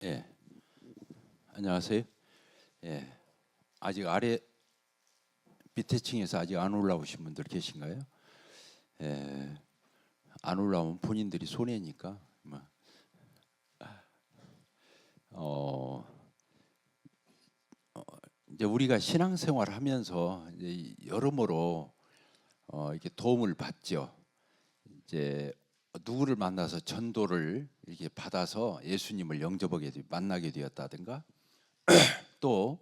예, 안녕하세요. 예, 아직 아래 밑에 층에서 아직 안 올라오신 분들 계신가요? 예, 안 올라오면 본인들이 손해니까. 어, 이제 우리가 신앙생활을 하면서 이제 여러모로 이렇게 도움을 받죠. 이제 누구를 만나서 전도를 이렇게 받아서 예수님을 영접하게 만나게 되었다든가, 또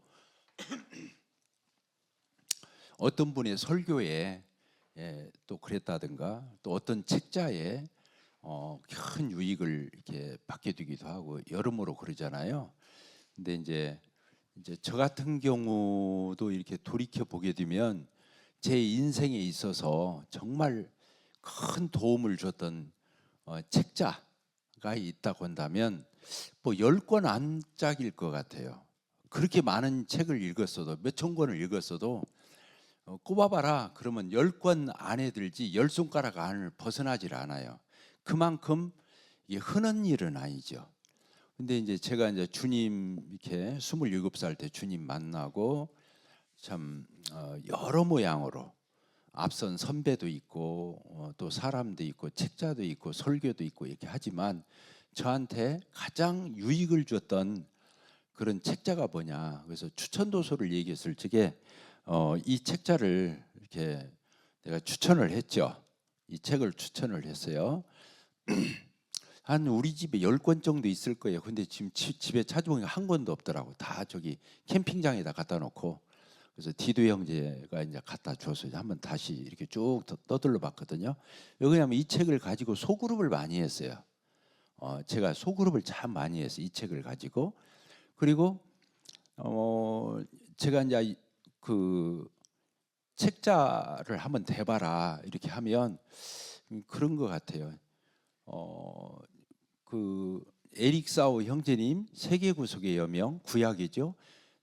어떤 분의 설교에 또 그랬다든가, 또 어떤 책자에 큰 유익을 이렇게 받게 되기도 하고 여러모로 그러잖아요. 근데 이제 저 같은 경우도 이렇게 돌이켜 보게 되면 제 인생에 있어서 정말 큰 도움을 줬던 책자가 있다고 한다면 뭐 10권 안짝일 것 같아요. 그렇게 많은 책을 읽었어도, 몇천 권을 읽었어도 꼽아봐라 그러면 10권 안에 들지 10손가락 안을 벗어나질 않아요. 그만큼 이게 흔한 일은 아니죠. 근데 이제 제가 이제 주님 이렇게 27살 때 주님 만나고 참 여러 모양으로 앞선 선배도 있고 또 사람도 있고 책자도 있고 설교도 있고 이렇게 하지만 저한테 가장 유익을 줬던 그런 책자가 뭐냐, 그래서 추천도서를 얘기했을 적에 이 책자를 이렇게 내가 추천을 했죠. 이 책을 추천을 했어요. 한 우리 집에 10권 정도 있을 거예요. 근데 지금 집에 찾아보니까 한 권도 없더라고. 다 저기 캠핑장에다 갖다 놓고, 그래서 디도 형제가 이제 갖다 줘서 한번 다시 이렇게 쭉 떠들러 봤거든요. 왜 그러냐면 이 책을 가지고 소그룹을 많이 했어요. 제가 소그룹을 참 많이 했어요. 이 책을 가지고. 그리고 제가 이제 그 책자를 한번 대봐라 이렇게 하면 그런 것 같아요. 그 에릭 사우 형제님 세계 구속의 여명 구약이죠.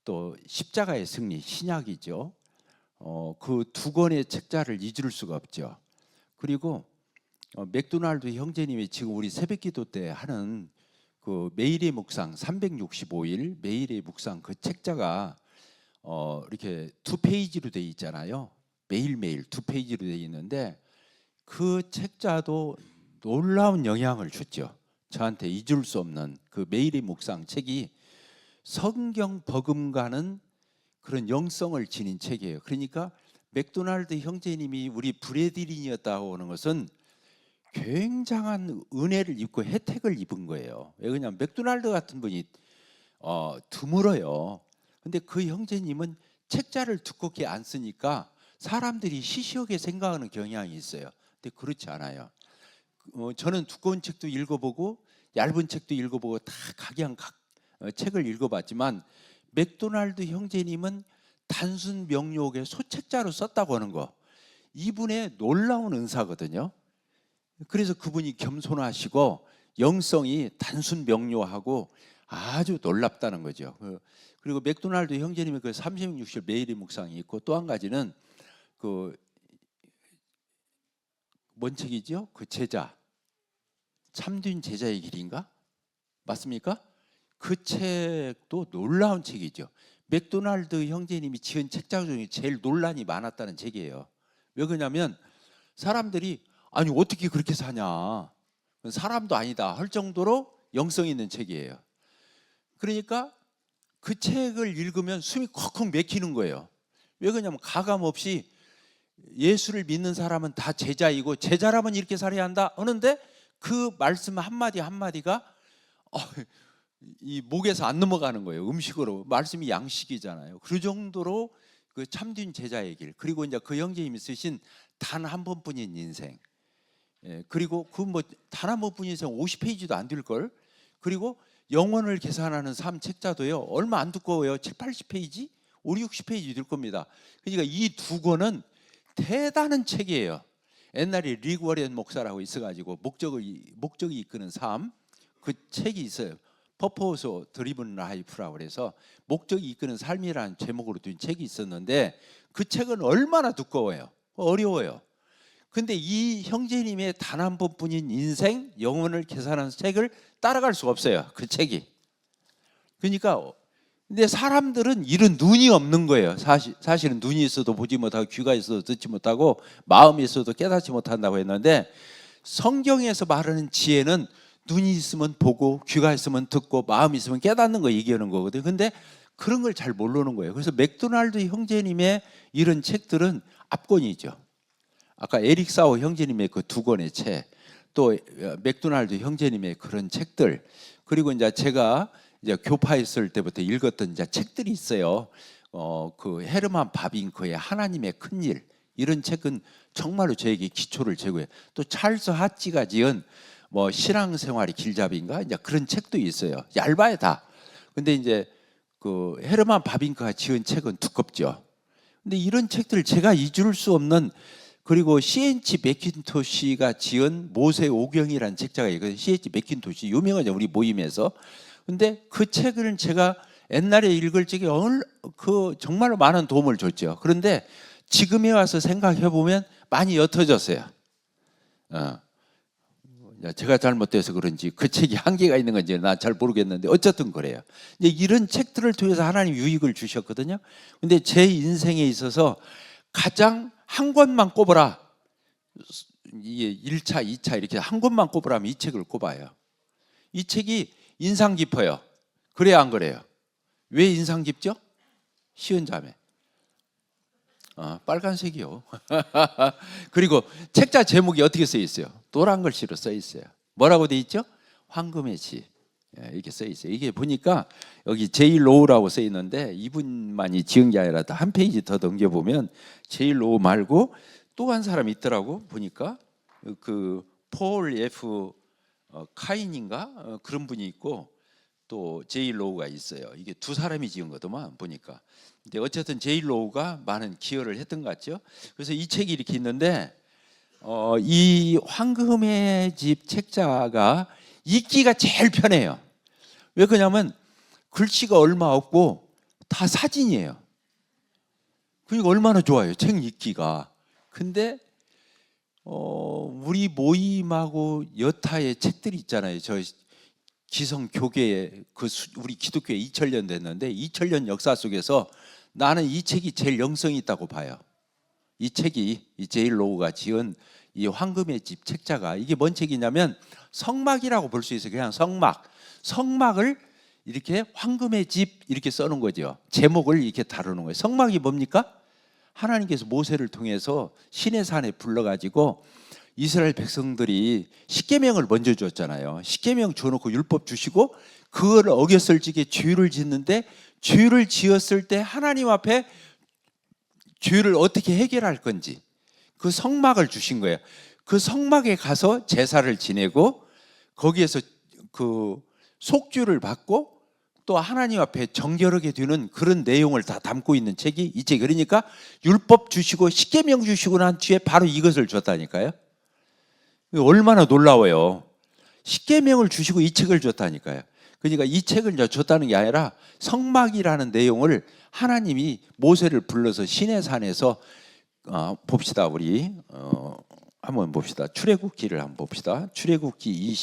또 십자가의 승리 신약이죠. 그 두 권의 책자를 잊을 수가 없죠. 그리고 맥도날드 형제님이 지금 우리 새벽기도 때 하는 그 매일의 묵상 365일 매일의 묵상 그 책자가 이렇게 2페이지로 돼 있잖아요. 매일매일 2페이지로 돼 있는데 그 책자도 놀라운 영향을 줬죠. 저한테 잊을 수 없는 그 매일의 묵상 책이 성경 버금가는 그런 영성을 지닌 책이에요. 그러니까 맥도날드 형제님이 우리 브레드린이었다고 하는 것은 굉장한 은혜를 입고 혜택을 입은 거예요. 왜 그러냐면 맥도날드 같은 분이 드물어요. 근데 그 형제님은 책자를 두껍게 안 쓰니까 사람들이 시시하게 생각하는 경향이 있어요. 근데 그렇지 않아요. 저는 두꺼운 책도 읽어보고 얇은 책도 읽어보고 다 각양 책을 읽어봤지만 맥도날드 형제님은 단순 명료하게 소책자로 썼다고 하는 거, 이분의 놀라운 은사거든요. 그래서 그분이 겸손하시고 영성이 단순 명료하고 아주 놀랍다는 거죠. 그리고 맥도날드 형제님의 그 360 매일의 묵상이 있고, 또 한 가지는 그 뭔 책이죠? 그 제자, 참된 제자의 길인가? 맞습니까? 그 책도 놀라운 책이죠. 맥도날드 형제님이 지은 책자 중에 제일 논란이 많았다는 책이에요. 왜 그러냐면 사람들이 아니 어떻게 그렇게 사냐, 사람도 아니다 할 정도로 영성 있는 책이에요. 그러니까 그 책을 읽으면 숨이 콱콱 막히는 거예요. 왜 그러냐면 가감 없이 예수를 믿는 사람은 다 제자이고 제자라면 이렇게 살아야 한다 하는데 그 말씀 한마디 한마디가 이 목에서 안 넘어가는 거예요. 음식으로. 말씀이 양식이잖아요. 그 정도로 그 참된 제자의 길, 그리고 이제 그 형제님이 쓰신 단 한 번뿐인 인생, 그리고 그 뭐 단 한 번뿐인 인생 50페이지도 안 될 걸. 그리고 영혼을 계산하는 삶 책자도요 얼마 안 두꺼워요. 7, 80페이지, 5, 60페이지 될 겁니다. 그러니까 이 두 권은 대단한 책이에요. 옛날에 리그 워렌 목사라고 있어가지고 목적이 이끄는 삶, 그 책이 있어요. 퍼포스 드리븐 라이프라고 그래서 목적이 이끄는 삶이라는 제목으로 된 책이 있었는데 그 책은 얼마나 두꺼워요. 어려워요. 근데 이 형제님의 단 한 번뿐인 인생 영혼을 계산하는 책을 따라갈 수가 없어요. 그 책이. 그러니까 근데 사람들은 이런 눈이 없는 거예요. 사실은 눈이 있어도 보지 못하고 귀가 있어도 듣지 못하고 마음이 있어도 깨닫지 못한다고 했는데, 성경에서 말하는 지혜는 눈이 있으면 보고 귀가 있으면 듣고 마음이 있으면 깨닫는 거 얘기하는 거거든요. 근데 그런 걸 잘 모르는 거예요. 그래서 맥도날드 형제님의 이런 책들은 압권이죠. 아까 에릭 사워 형제님의 그 두 권의 책, 또 맥도날드 형제님의 그런 책들, 그리고 이제 제가 이제 교파했을 때부터 읽었던 이제 책들이 있어요. 그 헤르만 바빙크의 하나님의 큰일, 이런 책은 정말로 저에게 기초를 제고해요. 또 찰스 하찌가 지은 뭐 신앙생활이 길잡이인가 이제 그런 책도 있어요. 얇아요 다. 근데 이제 그 헤르만 바빙크가 지은 책은 두껍죠. 근데 이런 책들을 제가 잊을 수 없는, 그리고 C.H. 맥킨토시가 지은 모세 오경이라는 책자가 있거든요. C.H. 맥킨토시 유명하죠, 우리 모임에서. 근데 그 책을 제가 옛날에 읽을 적에 그 정말로 많은 도움을 줬죠. 그런데 지금에 와서 생각해 보면 많이 옅어졌어요. 제가 잘못돼서 그런지 그 책이 한계가 있는 건지 난 잘 모르겠는데 어쨌든 그래요. 이제 이런 책들을 통해서 하나님 유익을 주셨거든요. 근데 제 인생에 있어서 가장 한 권만 꼽아라, 이게 1차, 2차 이렇게 한 권만 꼽으라면 이 책을 꼽아요. 이 책이 인상 깊어요. 그래야 안 그래요? 왜 인상 깊죠? 쉬운 자매. 빨간색이요. 그리고 책자 제목이 어떻게 써 있어요? 노란 글씨로 써 있어요. 뭐라고 돼 있죠? 황금의 집. 이렇게 써 있어요. 이게 보니까 여기 제일 로우라고 써 있는데 이분만이 지은 게 아니라 한 페이지 더 넘겨보면 제일 로우 말고 또 한 사람이 있더라고. 보니까 그 폴 F 카인인가 그런 분이 있고 또 제일 로우가 있어요. 이게 두 사람이 지은 거더만 보니까. 근데 어쨌든 제일 로우가 많은 기여를 했던 것 같죠. 그래서 이 책이 이렇게 있는데 이 황금의 집 책자가 읽기가 제일 편해요. 왜 그러냐면 글씨가 얼마 없고 다 사진이에요. 그러니까 얼마나 좋아요, 책 읽기가. 근데 우리 모임하고 여타의 책들이 있잖아요. 저 기성 교계에 우리 기독교에 2000년 됐는데 2000년 역사 속에서 나는 이 책이 제일 영성이 있다고 봐요. 이 책이 이 제일 로우가 지은 이 황금의 집 책자가 이게 뭔 책이냐면 성막이라고 볼 수 있어요. 그냥 성막을 이렇게 황금의 집 이렇게 써놓은 거죠. 제목을 이렇게 다루는 거예요. 성막이 뭡니까? 하나님께서 모세를 통해서 시내산에 불러가지고 이스라엘 백성들이 십계명을 먼저 줬잖아요. 십계명 줘놓고 율법 주시고 그걸 어겼을 적에 죄를 짓는데, 죄를 지었을 때 하나님 앞에 죄를 어떻게 해결할 건지 그 성막을 주신 거예요. 그 성막에 가서 제사를 지내고 거기에서 그 속죄를 받고 또 하나님 앞에 정결하게 되는 그런 내용을 다 담고 있는 책이 이 책. 그러니까 율법 주시고 십계명 주시고 난 뒤에 바로 이것을 줬다니까요. 얼마나 놀라워요. 십계명을 주시고 이 책을 줬다니까요. 그러니까 이 책을 줬다는 게 아니라 성막이라는 내용을 하나님이 모세를 불러서 시내산에서 봅시다. 우리 한번 봅시다. 출애굽기를 한번 봅시다. 출애굽기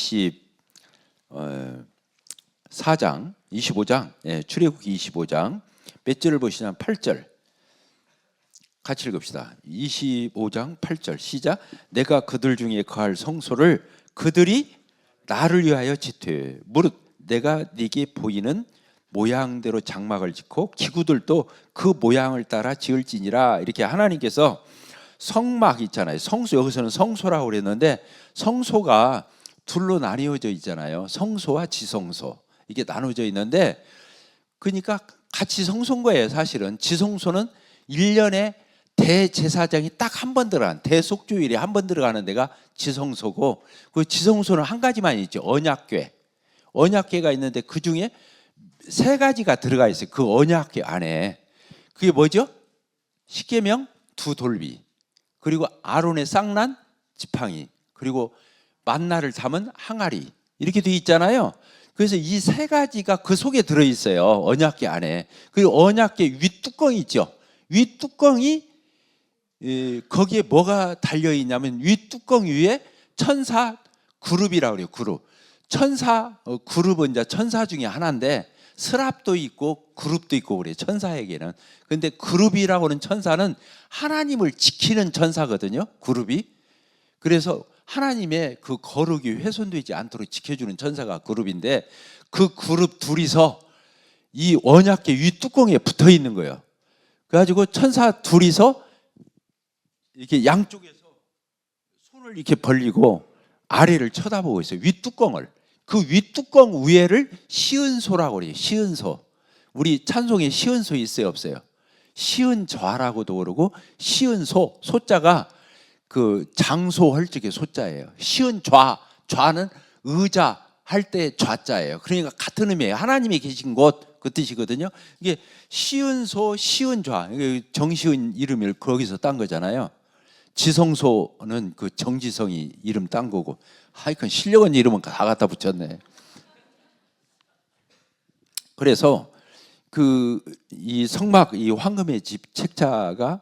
24장 25장 출애굽기 25장 몇 절을 보시냐면 8절 같이 읽읍시다. 25장 8절 시작. 내가 그들 중에 거할 성소를 그들이 나를 위하여 짓되 무릇 내가 네게 보이는 모양대로 장막을 짓고 기구들도 그 모양을 따라 지을지니라. 이렇게 하나님께서 성막 있잖아요. 성소, 여기서는 성소라고 그랬는데 성소가 둘로 나뉘어져 있잖아요. 성소와 지성소 이게 나눠져 있는데, 그러니까 같이 성소인 거예요. 사실은 지성소는 1년에 대제사장이 딱 한 번 들어가는, 대속주일에 한 번 들어가는 데가 지성소고, 그 지성소는 한 가지만 있죠. 언약궤가 있는데 그 중에 3가지가 들어가 있어요. 그 언약궤 안에. 그게 뭐죠? 십계명 2돌비, 그리고 아론의 쌍난 지팡이, 그리고 만나를 담은 항아리, 이렇게 돼 있잖아요. 그래서 이 3가지가 그 속에 들어있어요. 언약궤 안에. 그리고 언약궤 윗뚜껑이 있죠. 윗뚜껑이 거기에 뭐가 달려있냐면 윗뚜껑 위에 천사 그룹이라고 그래요. 그룹. 천사 그룹은 이제 천사 중에 하나인데 스랍도 있고 그룹도 있고 그래요. 천사에게는. 근데 그룹이라고 하는 천사는 하나님을 지키는 천사거든요. 그룹이. 그래서 하나님의 그 거룩이 훼손되지 않도록 지켜주는 천사가 그룹인데, 그 그룹 둘이서 이 언약궤 윗뚜껑에 붙어 있는 거예요. 그래가지고 천사 둘이서 이렇게 양쪽에서 손을 이렇게 벌리고 아래를 쳐다보고 있어요. 윗뚜껑을. 그 윗뚜껑 위에를 시은소라고 그래요. 시은소. 우리 찬송에 시은소 있어요, 없어요? 시은좌라고도 그러고 시은소, 소자가 그 장소 헐적의 소자예요. 시은좌, 좌는 의자 할 때 좌자예요. 그러니까 같은 의미예요. 하나님이 계신 곳 그 뜻이거든요. 이게 시은소, 시은좌, 정시은 이름을 거기서 딴 거잖아요. 지성소는 그 정지성이 이름 딴 거고, 하여간 실력은 이름은 다 갖다 붙였네. 그래서 이 성막, 이 황금의 집 책자가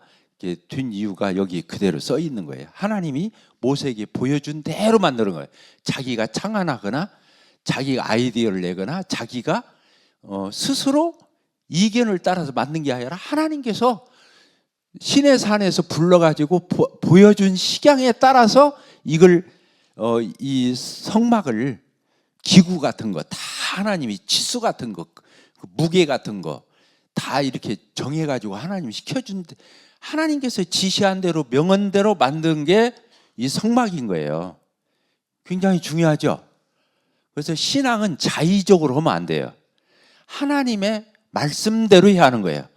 된 이유가 여기 그대로 써 있는 거예요. 하나님이 모세에게 보여준 대로 만드는 거예요. 자기가 창안하거나 자기가 아이디어를 내거나 자기가 스스로 이견을 따라서 만든 게 아니라 하나님께서 신의 산에서 불러가지고 보여준 식양에 따라서 이걸 이 성막을 기구 같은 거 다 하나님이 치수 같은 거, 무게 같은 거 다 이렇게 정해가지고 하나님이 시켜준, 하나님께서 지시한 대로 명언대로 만든 게 이 성막인 거예요. 굉장히 중요하죠. 그래서 신앙은 자의적으로 하면 안 돼요. 하나님의 말씀대로 해야 하는 거예요.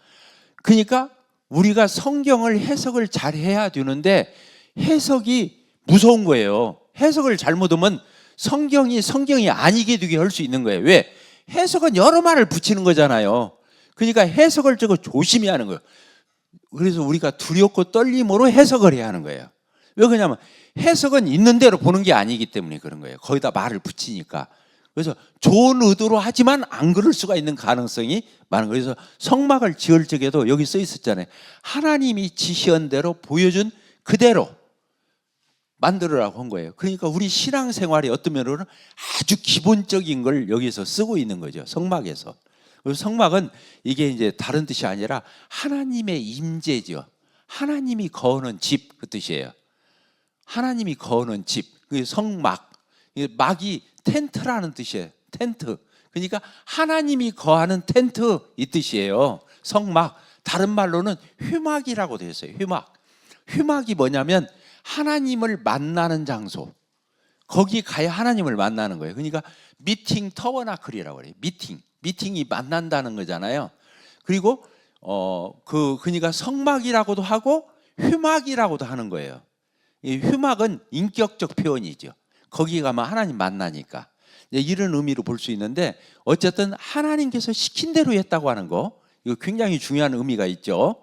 그러니까 우리가 성경을 해석을 잘 해야 되는데 해석이 무서운 거예요. 해석을 잘못하면 성경이 아니게 되게 할 수 있는 거예요. 왜? 해석은 여러 말을 붙이는 거잖아요. 그러니까 해석을 저거 조심히 하는 거예요. 그래서 우리가 두렵고 떨림으로 해석을 해야 하는 거예요. 왜 그러냐면 해석은 있는 대로 보는 게 아니기 때문에 그런 거예요. 거기다 말을 붙이니까. 그래서 좋은 의도로 하지만 안 그럴 수가 있는 가능성이 많은 거예요. 그래서 성막을 지을 적에도 여기 써 있었잖아요. 하나님이 지시한 대로 보여준 그대로 만들으라고 한 거예요. 그러니까 우리 신앙생활이 어떤 면으로는 아주 기본적인 걸 여기서 쓰고 있는 거죠. 성막에서. 그래서 성막은 이게 이제 다른 뜻이 아니라 하나님의 임재죠. 하나님이 거하는 집 그 뜻이에요. 하나님이 거하는 집. 그 성막. 막이 텐트라는 뜻이에요. 텐트. 그러니까 하나님이 거하는 텐트 이 뜻이에요. 성막. 다른 말로는 휴막이라고 되어 있어요. 휴막. 휴막이 뭐냐면 하나님을 만나는 장소. 거기 가야 하나님을 만나는 거예요. 그러니까 미팅 터버나클이라고 그래요. 미팅이 만난다는 거잖아요. 그리고 그러니까 성막이라고도 하고 휴막이라고도 하는 거예요. 이 휴막은 인격적 표현이죠. 거기 가면 하나님 만나니까. 이런 의미로 볼 수 있는데 어쨌든 하나님께서 시킨 대로 했다고 하는 거, 이거 굉장히 중요한 의미가 있죠.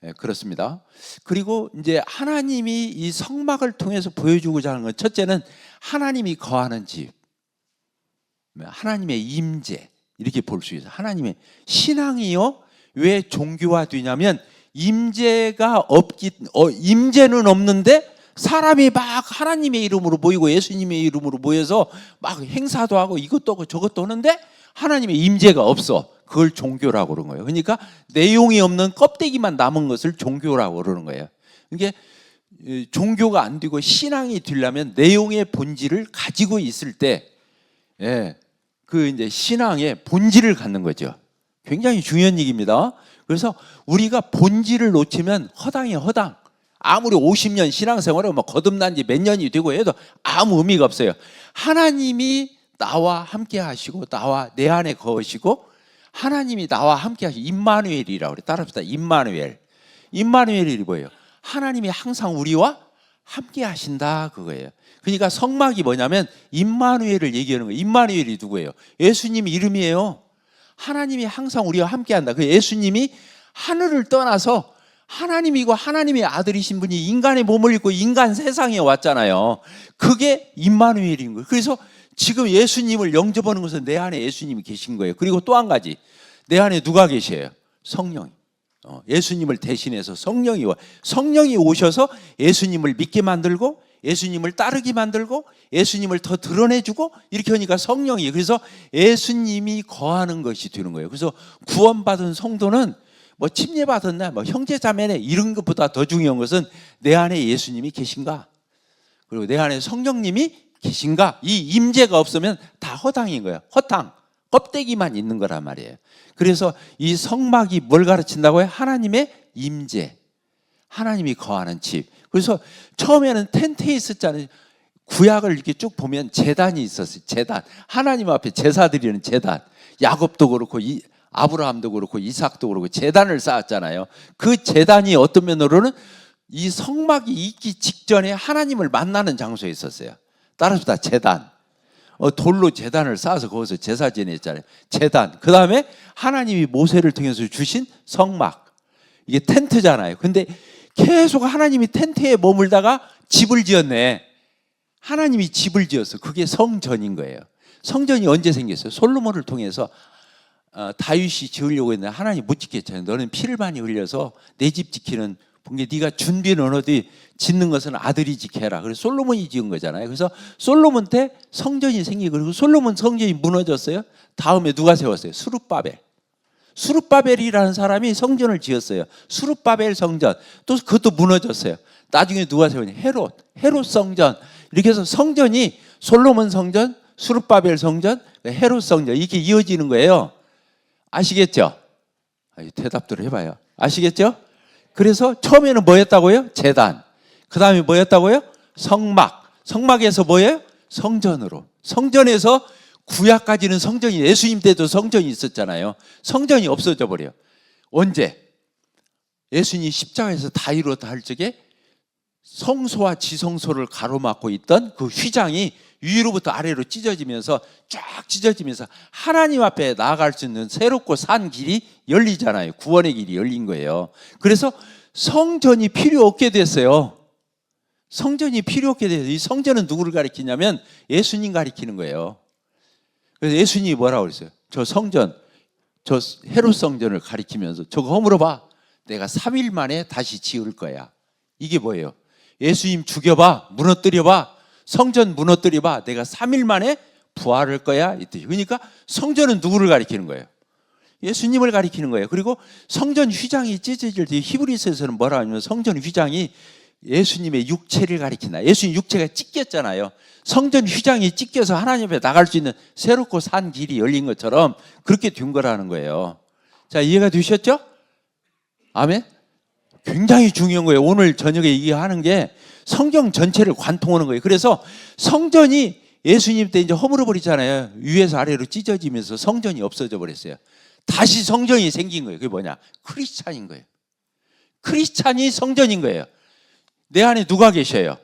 네, 그렇습니다. 그리고 이제 하나님이 이 성막을 통해서 보여주고자 하는 건 첫째는 하나님이 거하는 집, 하나님의 임재 이렇게 볼 수 있어요. 하나님의 신앙이요. 왜 종교화되냐면 임재가 임재는 없는데 사람이 막 하나님의 이름으로 모이고 예수님의 이름으로 모여서 막 행사도 하고 이것도 하고 저것도 하는데 하나님의 임재가 없어. 그걸 종교라고 그러는 거예요. 그러니까 내용이 없는 껍데기만 남은 것을 종교라고 그러는 거예요. 이게 종교가 안 되고 신앙이 되려면 내용의 본질을 가지고 있을 때, 그 이제 신앙의 본질을 갖는 거죠. 굉장히 중요한 얘기입니다. 그래서 우리가 본질을 놓치면 허당이에요, 허당. 아무리 50년 신앙생활을 뭐 거듭난 지 몇 년이 되고 해도 아무 의미가 없어요. 하나님이 나와 함께 하시고 나와 내 안에 거하시고 하나님이 나와 함께 하시고 임마누엘이라고 그래. 따라합시다. 임마누엘. 임마누엘이 뭐예요? 하나님이 항상 우리와 함께 하신다 그거예요. 그러니까 성막이 뭐냐면 임마누엘을 얘기하는 거예요. 임마누엘이 누구예요? 예수님 이름이에요. 하나님이 항상 우리와 함께 한다. 그 예수님이 하늘을 떠나서 하나님이고 하나님의 아들이신 분이 인간의 몸을 입고 인간 세상에 왔잖아요. 그게 임마누엘인 거예요. 그래서 지금 예수님을 영접하는 것은 내 안에 예수님이 계신 거예요. 그리고 또 한 가지, 내 안에 누가 계셔요? 성령이. 예수님을 대신해서 성령이 오셔서 예수님을 믿게 만들고 예수님을 따르게 만들고 예수님을 더 드러내주고 이렇게 하니까 성령이, 그래서 예수님이 거하는 것이 되는 거예요. 그래서 구원받은 성도는 뭐 침례받았나 뭐 형제자매네 이런 것보다 더 중요한 것은 내 안에 예수님이 계신가, 그리고 내 안에 성령님이 계신가. 이 임재가 없으면 다 허당인 거예요. 허탕, 껍데기만 있는 거란 말이에요. 그래서 이 성막이 뭘 가르친다고요? 하나님의 임재, 하나님이 거하는 집. 그래서 처음에는 텐트에 있었잖아요. 구약을 이렇게 쭉 보면 제단이 있었어요. 제단, 하나님 앞에 제사 드리는 제단. 야곱도 그렇고 아브라함도 그렇고 이삭도 그렇고 제단을 쌓았잖아요. 그 제단이 어떤 면으로는 이 성막이 있기 직전에 하나님을 만나는 장소에 있었어요. 따라서 다 제단. 돌로 제단을 쌓아서 거기서 제사 지냈잖아요. 제단. 그 다음에 하나님이 모세를 통해서 주신 성막. 이게 텐트잖아요. 근데 계속 하나님이 텐트에 머물다가 집을 지었네. 하나님이 집을 지었어. 그게 성전인 거예요. 성전이 언제 생겼어요? 솔로몬을 통해서 다윗이 지으려고 했는데 하나님 못 짓겠잖아요. 너는 피를 많이 흘려서 내 집 지키는 게 네가 준비는 어디 짓는 것은 아들이 지켜라. 그래서 솔로몬이 지은 거잖아요. 그래서 솔로몬 때 성전이 생기고, 그리고 솔로몬 성전이 무너졌어요. 다음에 누가 세웠어요? 수룹바벨. 수룹바벨이라는 사람이 성전을 지었어요. 수룹바벨 성전. 또 그것도 무너졌어요. 나중에 누가 세우냐? 헤롯 성전. 이렇게 해서 성전이 솔로몬 성전, 수룹바벨 성전, 헤롯 성전 이렇게 이어지는 거예요. 아시겠죠? 대답들 해봐요. 아시겠죠? 그래서 처음에는 뭐였다고요? 제단. 그 다음에 뭐였다고요? 성막. 성막에서 뭐예요? 성전으로. 성전에서 구약까지는 성전이, 예수님 때도 성전이 있었잖아요. 성전이 없어져 버려요. 언제? 예수님이 십자가에서 다 이루었다 할 적에 성소와 지성소를 가로막고 있던 그 휘장이 위로부터 아래로 찢어지면서 쫙 찢어지면서 하나님 앞에 나아갈 수 있는 새롭고 산 길이 열리잖아요. 구원의 길이 열린 거예요. 그래서 성전이 필요 없게 됐어요. 성전이 필요 없게 됐어요. 이 성전은 누구를 가리키냐면 예수님 가리키는 거예요. 그래서 예수님이 뭐라고 그랬어요? 저 성전, 저 헤롯 성전을 가리키면서 저거 허물어봐. 내가 3일 만에 다시 지을 거야. 이게 뭐예요? 예수님 죽여봐, 무너뜨려봐, 성전 무너뜨려봐, 내가 3일 만에 부활할 거야. 이 뜻이. 그러니까 성전은 누구를 가리키는 거예요? 예수님을 가리키는 거예요. 그리고 성전 휘장이 찢어질 때 히브리서에서는 뭐라 하냐면 성전 휘장이 예수님의 육체를 가리킨다. 예수님 육체가 찢겼잖아요. 성전 휘장이 찢겨서 하나님 앞에 나갈 수 있는 새롭고 산 길이 열린 것처럼 그렇게 된 거라는 거예요. 자, 이해가 되셨죠? 아멘? 굉장히 중요한 거예요. 오늘 저녁에 얘기하는 게 성경 전체를 관통하는 거예요. 그래서 성전이 예수님 때 이제 허물어 버리잖아요. 위에서 아래로 찢어지면서 성전이 없어져 버렸어요. 다시 성전이 생긴 거예요. 그게 뭐냐? 크리스찬인 거예요. 크리스찬이 성전인 거예요. 내 안에 누가 계셔요?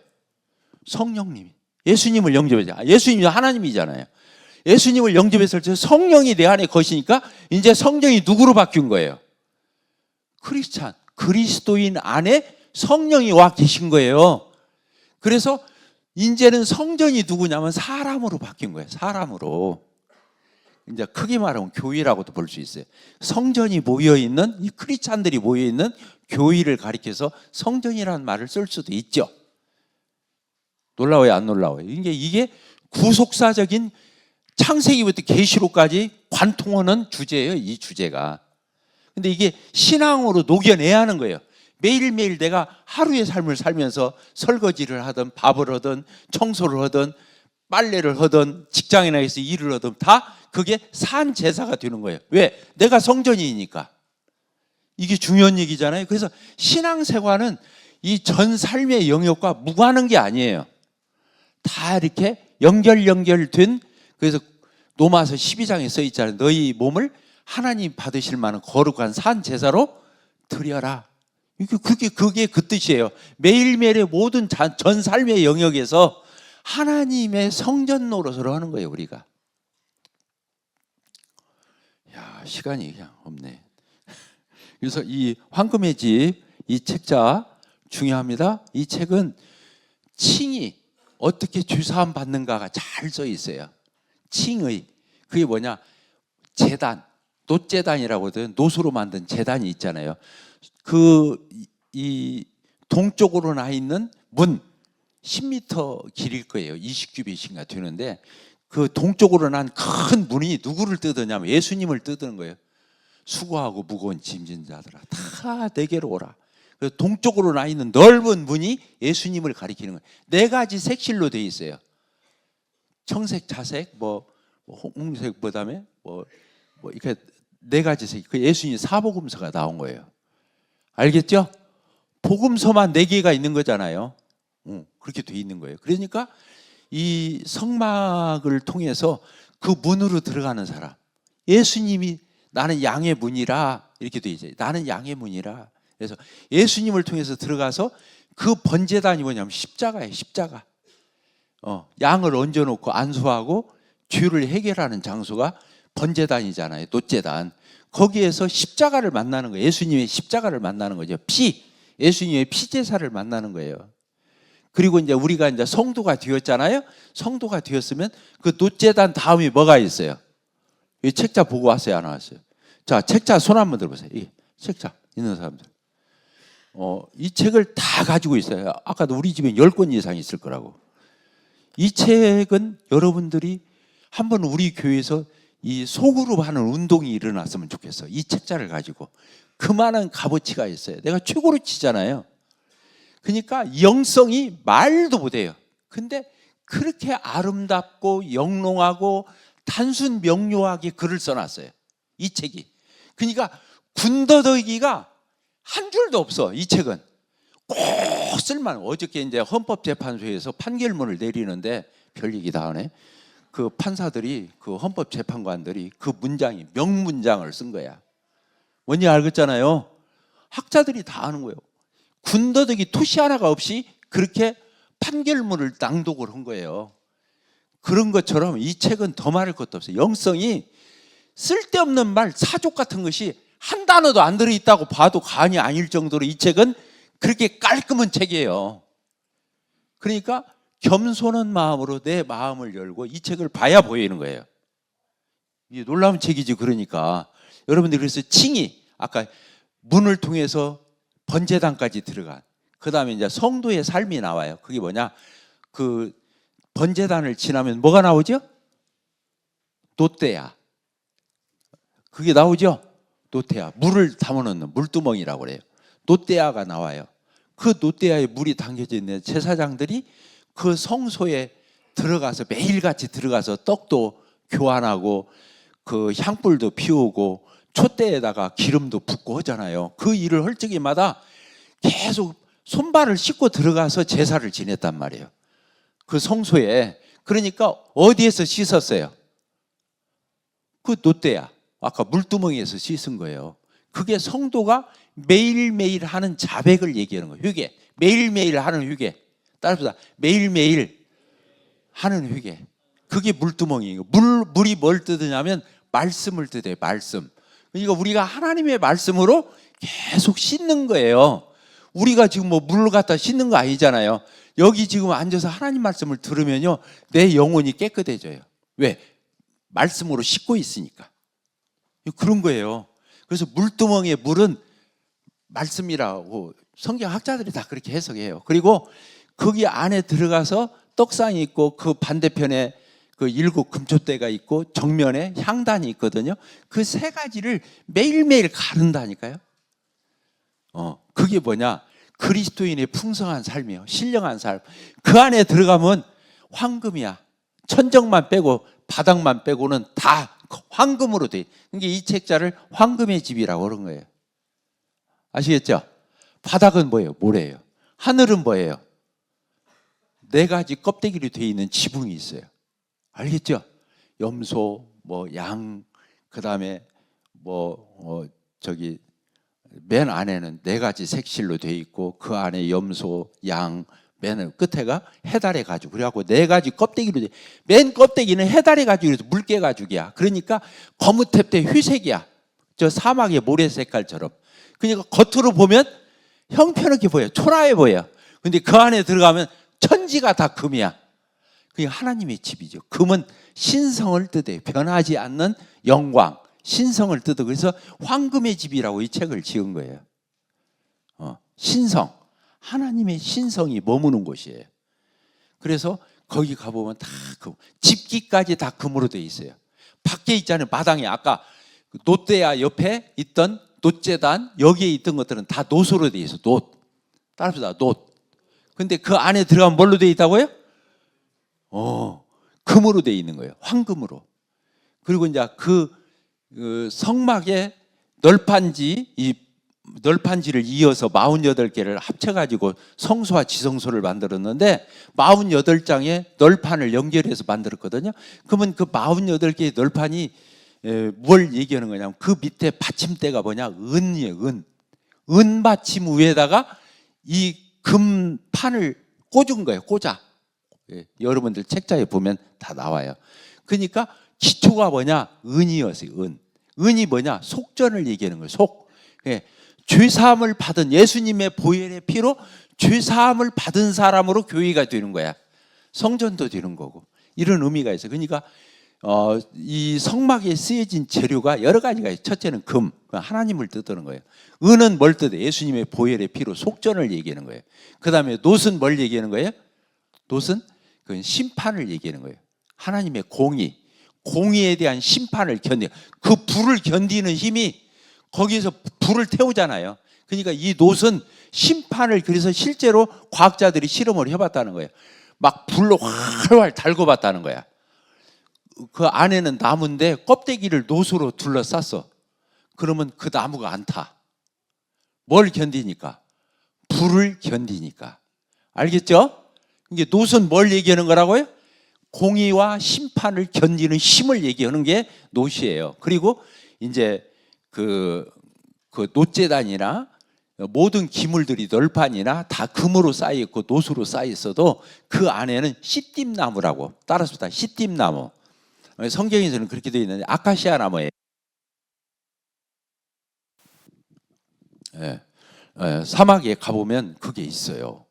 성령님이. 예수님을 영접했잖아요. 예수님이 하나님이잖아요. 예수님을 영접했을 때 성령이 내 안에 거시니까 이제 성전이 누구로 바뀐 거예요? 크리스찬, 그리스도인 안에 성령이 와 계신 거예요. 그래서 이제는 성전이 누구냐면 사람으로 바뀐 거예요. 사람으로. 이제 크게 말하면 교회라고도 볼 수 있어요. 성전이 모여있는, 이 크리스찬들이 모여있는 교회를 가리켜서 성전이라는 말을 쓸 수도 있죠. 놀라워요, 안 놀라워요? 이게 구속사적인 창세기부터 계시록까지 관통하는 주제예요, 이 주제가. 근데 이게 신앙으로 녹여내야 하는 거예요. 매일매일 내가 하루의 삶을 살면서 설거지를 하든 밥을 하든 청소를 하든 빨래를 하든 직장에 나가서 일을 하든 다 그게 산 제사가 되는 거예요. 왜? 내가 성전이니까. 이게 중요한 얘기잖아요. 그래서 신앙생활은 이 전 삶의 영역과 무관한 게 아니에요. 다 이렇게 연결된, 그래서 로마서 12장에 써 있잖아요. 너희 몸을 하나님 받으실 만한 거룩한 산 제사로 드려라. 그게 그 뜻이에요. 매일매일의 모든 전 삶의 영역에서 하나님의 성전 노릇을 하는 거예요, 우리가. 야, 시간이 그냥 없네. 그래서 이 황금의 집, 이 책자 중요합니다. 이 책은 칭이 어떻게 주사함 받는가가 잘 써 있어요. 칭의. 그게 뭐냐? 제단, 놋제단이라고 하든 노수로 만든 제단이 있잖아요. 이 동쪽으로 나 있는 문, 10m 길일 거예요. 20규빗인가 되는데 그 동쪽으로 난 큰 문이 누구를 뜯으냐면 예수님을 뜯는 거예요. 수고하고 무거운 짐진 자들아 다 내게로 오라. 그 동쪽으로 나 있는 넓은 문이 예수님을 가리키는 거예요. 네 가지 색실로 되어 있어요. 청색, 자색, 홍색, 그다음에 이렇게 네 가지 색. 그 예수님 사복음서가 나온 거예요. 알겠죠? 복음서만 네 개가 있는 거잖아요. 그렇게 돼 있는 거예요. 그러니까 이 성막을 통해서 그 문으로 들어가는 사람, 예수님이 나는 양의 문이라 이렇게 돼 있어요. 나는 양의 문이라. 그래서 예수님을 통해서 들어가서 그 번제단이 뭐냐면 십자가예요. 십자가. 양을 얹어놓고 안수하고 죄를 해결하는 장소가 번제단이잖아요. 놋제단. 거기에서 십자가를 만나는 거예요. 예수님의 십자가를 만나는 거죠. 예수님의 피제사를 만나는 거예요. 그리고 이제 우리가 이제 성도가 되었잖아요. 성도가 되었으면 그 놋제단 다음에 뭐가 있어요? 이 책자 보고 왔어요, 안 왔어요? 자, 책자 손 한번 들어보세요. 이 책자 있는 사람들. 이 책을 다 가지고 있어요. 아까도 우리 집에 10권 이상 있을 거라고. 이 책은 여러분들이 한번 우리 교회에서 이 소그룹 하는 운동이 일어났으면 좋겠어. 이 책자를 가지고. 그만한 값어치가 있어요. 내가 최고로 치잖아요. 그러니까 영성이 말도 못해요. 근데 그렇게 아름답고 영롱하고 단순 명료하게 글을 써놨어요. 이 책이. 그러니까 군더더기가 한 줄도 없어. 이 책은 꼭 쓸만. 어저께 이제 헌법재판소에서 판결문을 내리는데 별 얘기 다 하네. 그 판사들이 그 헌법재판관들이 그 문장이 명문장을 쓴 거야. 뭔지 알겠잖아요. 학자들이 다 아는 거예요. 군더더기 토시 하나가 없이 그렇게 판결문을 낭독을 한 거예요. 그런 것처럼 이 책은 더 말할 것도 없어요. 영성이 쓸데없는 말, 사족 같은 것이 한 단어도 안 들어있다고 봐도 과언이 아닐 정도로 이 책은 그렇게 깔끔한 책이에요. 그러니까 겸손한 마음으로 내 마음을 열고 이 책을 봐야 보이는 거예요. 이게 놀라운 책이지. 그러니까 여러분들이 그래서 칭의, 아까 문을 통해서 번제단까지 들어간, 그 다음에 이제 성도의 삶이 나와요. 그게 뭐냐? 그 번제단을 지나면 뭐가 나오죠? 놋대야. 그게 나오죠? 놋대야. 물을 담아놓는 물두멍이라고 그래요. 놋대야가 나와요. 그 놋대야에 물이 담겨져 있는 제사장들이 그 성소에 들어가서 매일같이 들어가서 떡도 교환하고 그 향불도 피우고 촛대에다가 기름도 붓고 하잖아요. 그 일을 할 적마다 계속 손발을 씻고 들어가서 제사를 지냈단 말이에요. 그 성소에. 그러니까 어디에서 씻었어요? 그 놋대야. 아까 물두멍이에서 씻은 거예요. 그게 성도가 매일매일 하는 자백을 얘기하는 거예요. 회개. 매일매일 하는 회개. 따라서 매일매일 하는 회개. 그게 물두멍이에요. 물이 뭘 뜯으냐면 말씀을 뜯어요. 말씀. 그러니까 우리가 하나님의 말씀으로 계속 씻는 거예요. 우리가 지금 물을 갖다 씻는 거 아니잖아요. 여기 지금 앉아서 하나님 말씀을 들으면요, 내 영혼이 깨끗해져요. 왜? 말씀으로 씻고 있으니까. 그런 거예요. 그래서 물두멍의 물은 말씀이라고 성경 학자들이 다 그렇게 해석해요. 그리고 거기 안에 들어가서 떡상이 있고 그 반대편에 그 7 금촛대가 있고 정면에 향단이 있거든요. 그 세 가지를 매일매일 가른다니까요. 그게 뭐냐? 그리스도인의 풍성한 삶이에요. 신령한 삶. 그 안에 들어가면 황금이야. 천정만 빼고 바닥만 빼고는 다 황금으로 돼. 그러니까 이 책자를 황금의 집이라고 그런 거예요. 아시겠죠? 바닥은 뭐예요? 모래예요. 하늘은 뭐예요? 4가지 껍데기로 되어 있는 지붕이 있어요. 알겠죠? 염소, 양, 그 다음에 맨 안에는 4가지 색실로 되어 있고 그 안에 염소, 양, 맨 끝에가 해달의 가죽. 그래갖고 4가지 껍데기로 돼. 맨 껍데기는 해달의 가죽이라서 물개 가죽이야. 그러니까 거뭇탭대 회색이야. 저 사막의 모래 색깔처럼. 그러니까 겉으로 보면 형편없게 보여. 초라해 보여. 근데 그 안에 들어가면 천지가 다 금이야. 그게 하나님의 집이죠. 금은 신성을 뜻해요. 변하지 않는 영광, 신성을 뜻해. 그래서 황금의 집이라고 이 책을 지은 거예요. 신성, 하나님의 신성이 머무는 곳이에요. 그래서 거기 가보면 다 집기까지 다 금으로 되어 있어요. 밖에 있잖아요. 마당에 아까 노대야 옆에 있던 노제단 여기에 있던 것들은 다 노소로 되어 있어. 노. 따라합시다. 노. 근데 그 안에 들어가면 뭘로 되어 있다고요? 금으로 되어 있는 거예요. 황금으로. 그리고 이제 그 성막의 널판지를 이어서 48개를 합쳐가지고 성소와 지성소를 만들었는데 48장의 널판을 연결해서 만들었거든요. 그러면 그 48개의 널판이 뭘 얘기하는 거냐면 그 밑에 받침대가 뭐냐? 은이에요. 은 받침 위에다가 이 금판을 꽂은 거예요. 꽂아. 여러분들 책자에 보면 다 나와요. 그러니까 기초가 뭐냐? 은이었어요. 은이 뭐냐? 속전을 얘기하는 거예요. 속. 죄사함을 받은 예수님의 보혈의 피로 죄사함을 받은 사람으로 교회가 되는 거야. 성전도 되는 거고 이런 의미가 있어요. 그러니까 이 성막에 쓰여진 재료가 여러 가지가 있어요. 첫째는 금, 하나님을 뜻하는 거예요. 은은 뭘 뜻해? 예수님의 보혈의 피로 속전을 얘기하는 거예요. 그 다음에 놋은 뭘 얘기하는 거예요? 놋은 그 심판을 얘기하는 거예요. 하나님의 공의에 대한 심판을 그 불을 견디는 힘이 거기에서 불을 태우잖아요. 그러니까 이 놋은 심판을, 그래서 실제로 과학자들이 실험을 해봤다는 거예요. 막 불로 활활 달궈 봤다는 거야. 그 안에는 나무인데 껍데기를 놋으로 둘러쌌어. 그러면 그 나무가 안 타. 뭘 견디니까? 불을 견디니까. 알겠죠? 이게 놋은 뭘 얘기하는 거라고요? 공의와 심판을 견디는 힘을 얘기하는 게 놋이에요. 그리고 이제 그 놋제단이나 모든 기물들이 널판이나 다 금으로 쌓여 있고 놋으로 쌓여 있어도 그 안에는 시띠나무라고, 따라서 시띠나무. 성경에서는 그렇게 되어 있는데 아카시아 나무예요. 사막에 가보면 그게 있어요.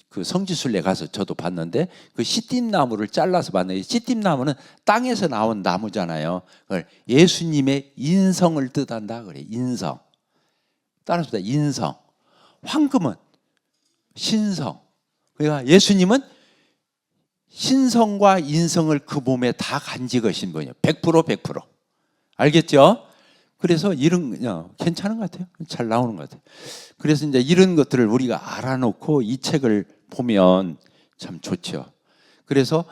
그 성지순례 가서 저도 봤는데 그 시띠나무를 잘라서 봤는데, 시띠나무는 땅에서 나온 나무잖아요. 그걸 예수님의 인성을 뜻한다 그래. 인성. 따라서 인성. 황금은 신성. 그러니까 예수님은 신성과 인성을 그 몸에 다 간직하신 분이에요. 100%. 알겠죠? 그래서 이런 괜찮은 것 같아요. 잘 나오는 것 같아요. 그래서 이제 이런 것들을 우리가 알아놓고 이 책을 보면 참 좋죠. 그래서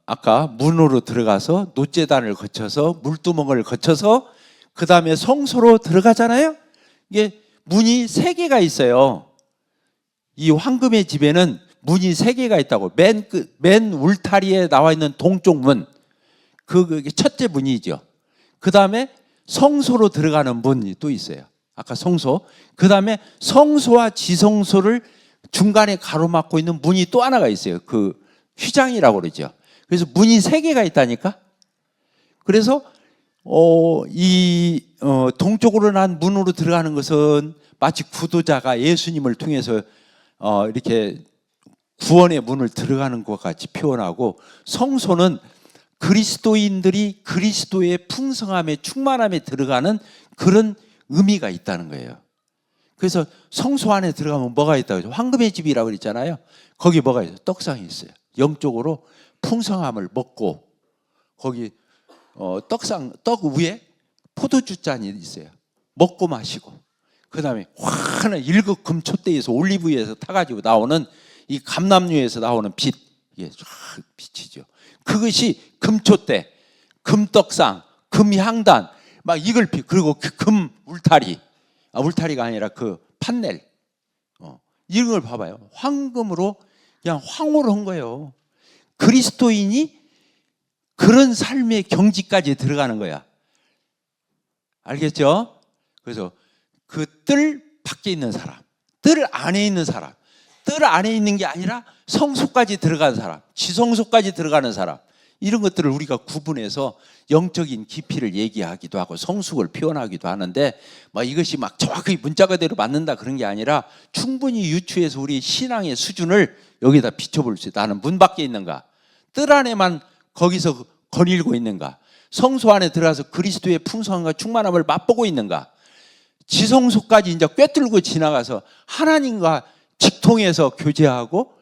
아까 문으로 들어가서 놋제단을 거쳐서 물두멍을 거쳐서 그 다음에 성소로 들어가잖아요. 이게 문이 3개가 있어요. 이 황금의 집에는 문이 3개가 있다고. 맨 울타리에 나와 있는 동쪽 문, 그게 첫째 문이죠. 그 다음에 성소로 들어가는 문이 또 있어요. 아까 성소. 그 다음에 성소와 지성소를 중간에 가로막고 있는 문이 또 하나가 있어요. 그 휘장이라고 그러죠. 그래서 문이 3개가 있다니까. 그래서 동쪽으로 난 문으로 들어가는 것은 마치 구도자가 예수님을 통해서 이렇게 구원의 문을 들어가는 것 같이 표현하고, 성소는 그리스도인들이 그리스도의 풍성함에 충만함에 들어가는 그런 의미가 있다는 거예요. 그래서 성소 안에 들어가면 뭐가 있다고? 황금의 집이라고 그랬잖아요. 거기 뭐가 있어요? 떡상이 있어요. 영적으로 풍성함을 먹고, 거기 떡 위에 포도주 잔이 있어요. 먹고 마시고, 그 다음에 환한 1급 금촛대에서 올리브유에서 타가지고 나오는 이 감람류에서 나오는 빛, 이게 쫙 빛이죠. 그것이 금촛대, 금떡상, 금향단, 막 이걸 그리고 금 울타리, 울타리가 아니라 그 판넬, 이런 걸 봐봐요. 황금으로 그냥 황홀을 한 거예요. 그리스도인이 그런 삶의 경지까지 들어가는 거야. 알겠죠? 그래서 그 뜰 밖에 있는 사람, 뜰 안에 있는 사람, 뜰 안에 있는 게 아니라 성소까지 들어가는 사람, 지성소까지 들어가는 사람, 이런 것들을 우리가 구분해서 영적인 깊이를 얘기하기도 하고 성숙을 표현하기도 하는데, 이것이 막 정확하게 문자 그대로 맞는다 그런 게 아니라 충분히 유추해서 우리 신앙의 수준을 여기다 비춰볼 수 있다. 나는 문 밖에 있는가? 뜰 안에만 거기서 거닐고 있는가? 성소 안에 들어가서 그리스도의 풍성함과 충만함을 맛보고 있는가? 지성소까지 이제 꿰뚫고 지나가서 하나님과 직통해서 교제하고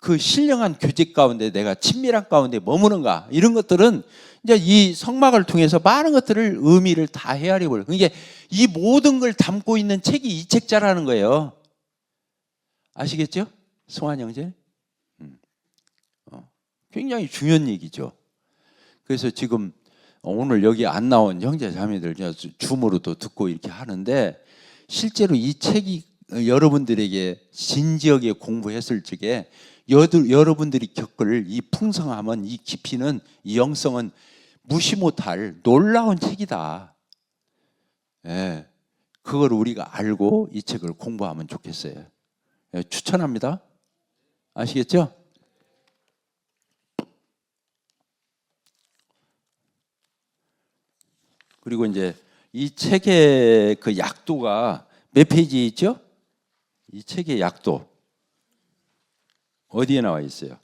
그 신령한 교제 가운데 내가 친밀한 가운데 머무는가, 이런 것들은 이제 이 성막을 통해서 많은 것들을 의미를 다 헤아려 버려요. 이게 이 모든 걸 담고 있는 책이 이 책자라는 거예요. 아시겠죠? 송한 형제? 굉장히 중요한 얘기죠. 그래서 지금 오늘 여기 안 나온 형제 자매들 줌으로도 듣고 이렇게 하는데, 실제로 이 책이 여러분들에게 진지하게 공부했을 적에 여러분들이 겪을 이 풍성함은, 이 깊이는, 이 영성은 무시 못할 놀라운 책이다. 예, 그걸 우리가 알고 이 책을 공부하면 좋겠어요. 예, 추천합니다. 아시겠죠? 그리고 이제 이 책의 그 약도가 몇 페이지에 있죠? 이 책의 약도 어디에 나와 있어요?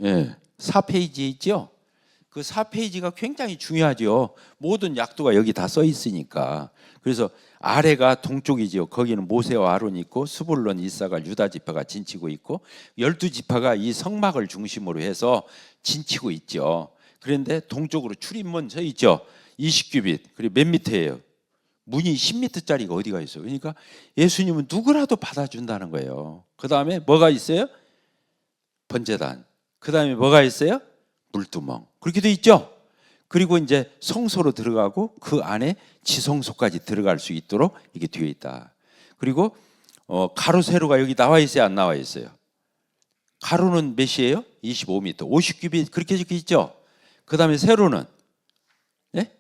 예, 4페이지에 있죠? 그 4페이지가 굉장히 중요하죠. 모든 약도가 여기 다 써 있으니까. 그래서 아래가 동쪽이죠. 거기는 모세와 아론이 있고 스불론, 이사갈, 유다 지파가 진치고 있고 12지파가 이 성막을 중심으로 해서 진치고 있죠. 그런데 동쪽으로 출입문 서 있죠. 20규빗. 그리고 몇 미터예요? 문이 10미터짜리가 어디가 있어요? 그러니까 예수님은 누구라도 받아준다는 거예요. 그 다음에 뭐가 있어요? 번제단. 그 다음에 뭐가 있어요? 물두멍. 그렇게 돼 있죠. 그리고 이제 성소로 들어가고 그 안에 지성소까지 들어갈 수 있도록 이게 되어 있다. 그리고 가로 세로가 여기 나와 있어요, 안 나와 있어요? 가로는 몇이에요? 25m, 50규빗 그렇게 적혀 있죠. 그 다음에 세로는, 예?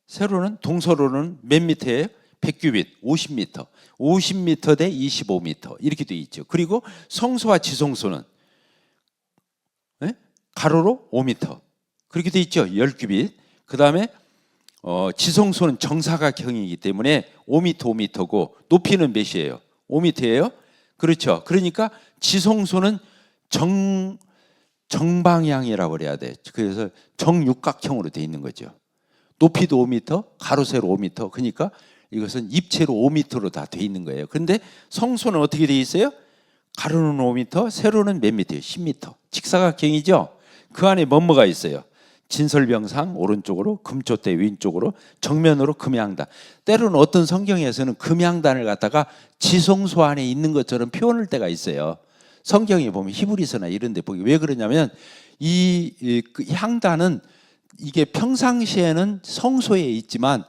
세로는 동서로는 몇 미터예요? 100규빗, 50m, 50m 대 25m 이렇게 되어 있죠. 그리고 성소와 지성소는, 예? 가로로 5m 그렇게 돼 있죠. 10규빗. 그 다음에 지성소는 정사각형이기 때문에 5m, 5m고 높이는 몇이에요? 5m예요. 그렇죠. 그러니까 지성소는 정방향이라고 그래야 돼. 그래서 정육각형으로 돼 있는 거죠. 높이도 5m, 가로 세로 5m. 그러니까 이것은 입체로 5m로 다 돼 있는 거예요. 그런데 성소는 어떻게 돼 있어요? 가로는 5m, 세로는 몇 미터예요? 10m. 직사각형이죠. 그 안에 뭐가 있어요? 진설병상 오른쪽으로, 금초대 왼쪽으로, 정면으로 금양단. 때로는 어떤 성경에서는 금양단을 갖다가 지성소 안에 있는 것처럼 표현할 때가 있어요. 성경에 보면 히브리서나 이런 데 보기. 왜 그러냐면 이 향단은 이게 평상시에는 성소에 있지만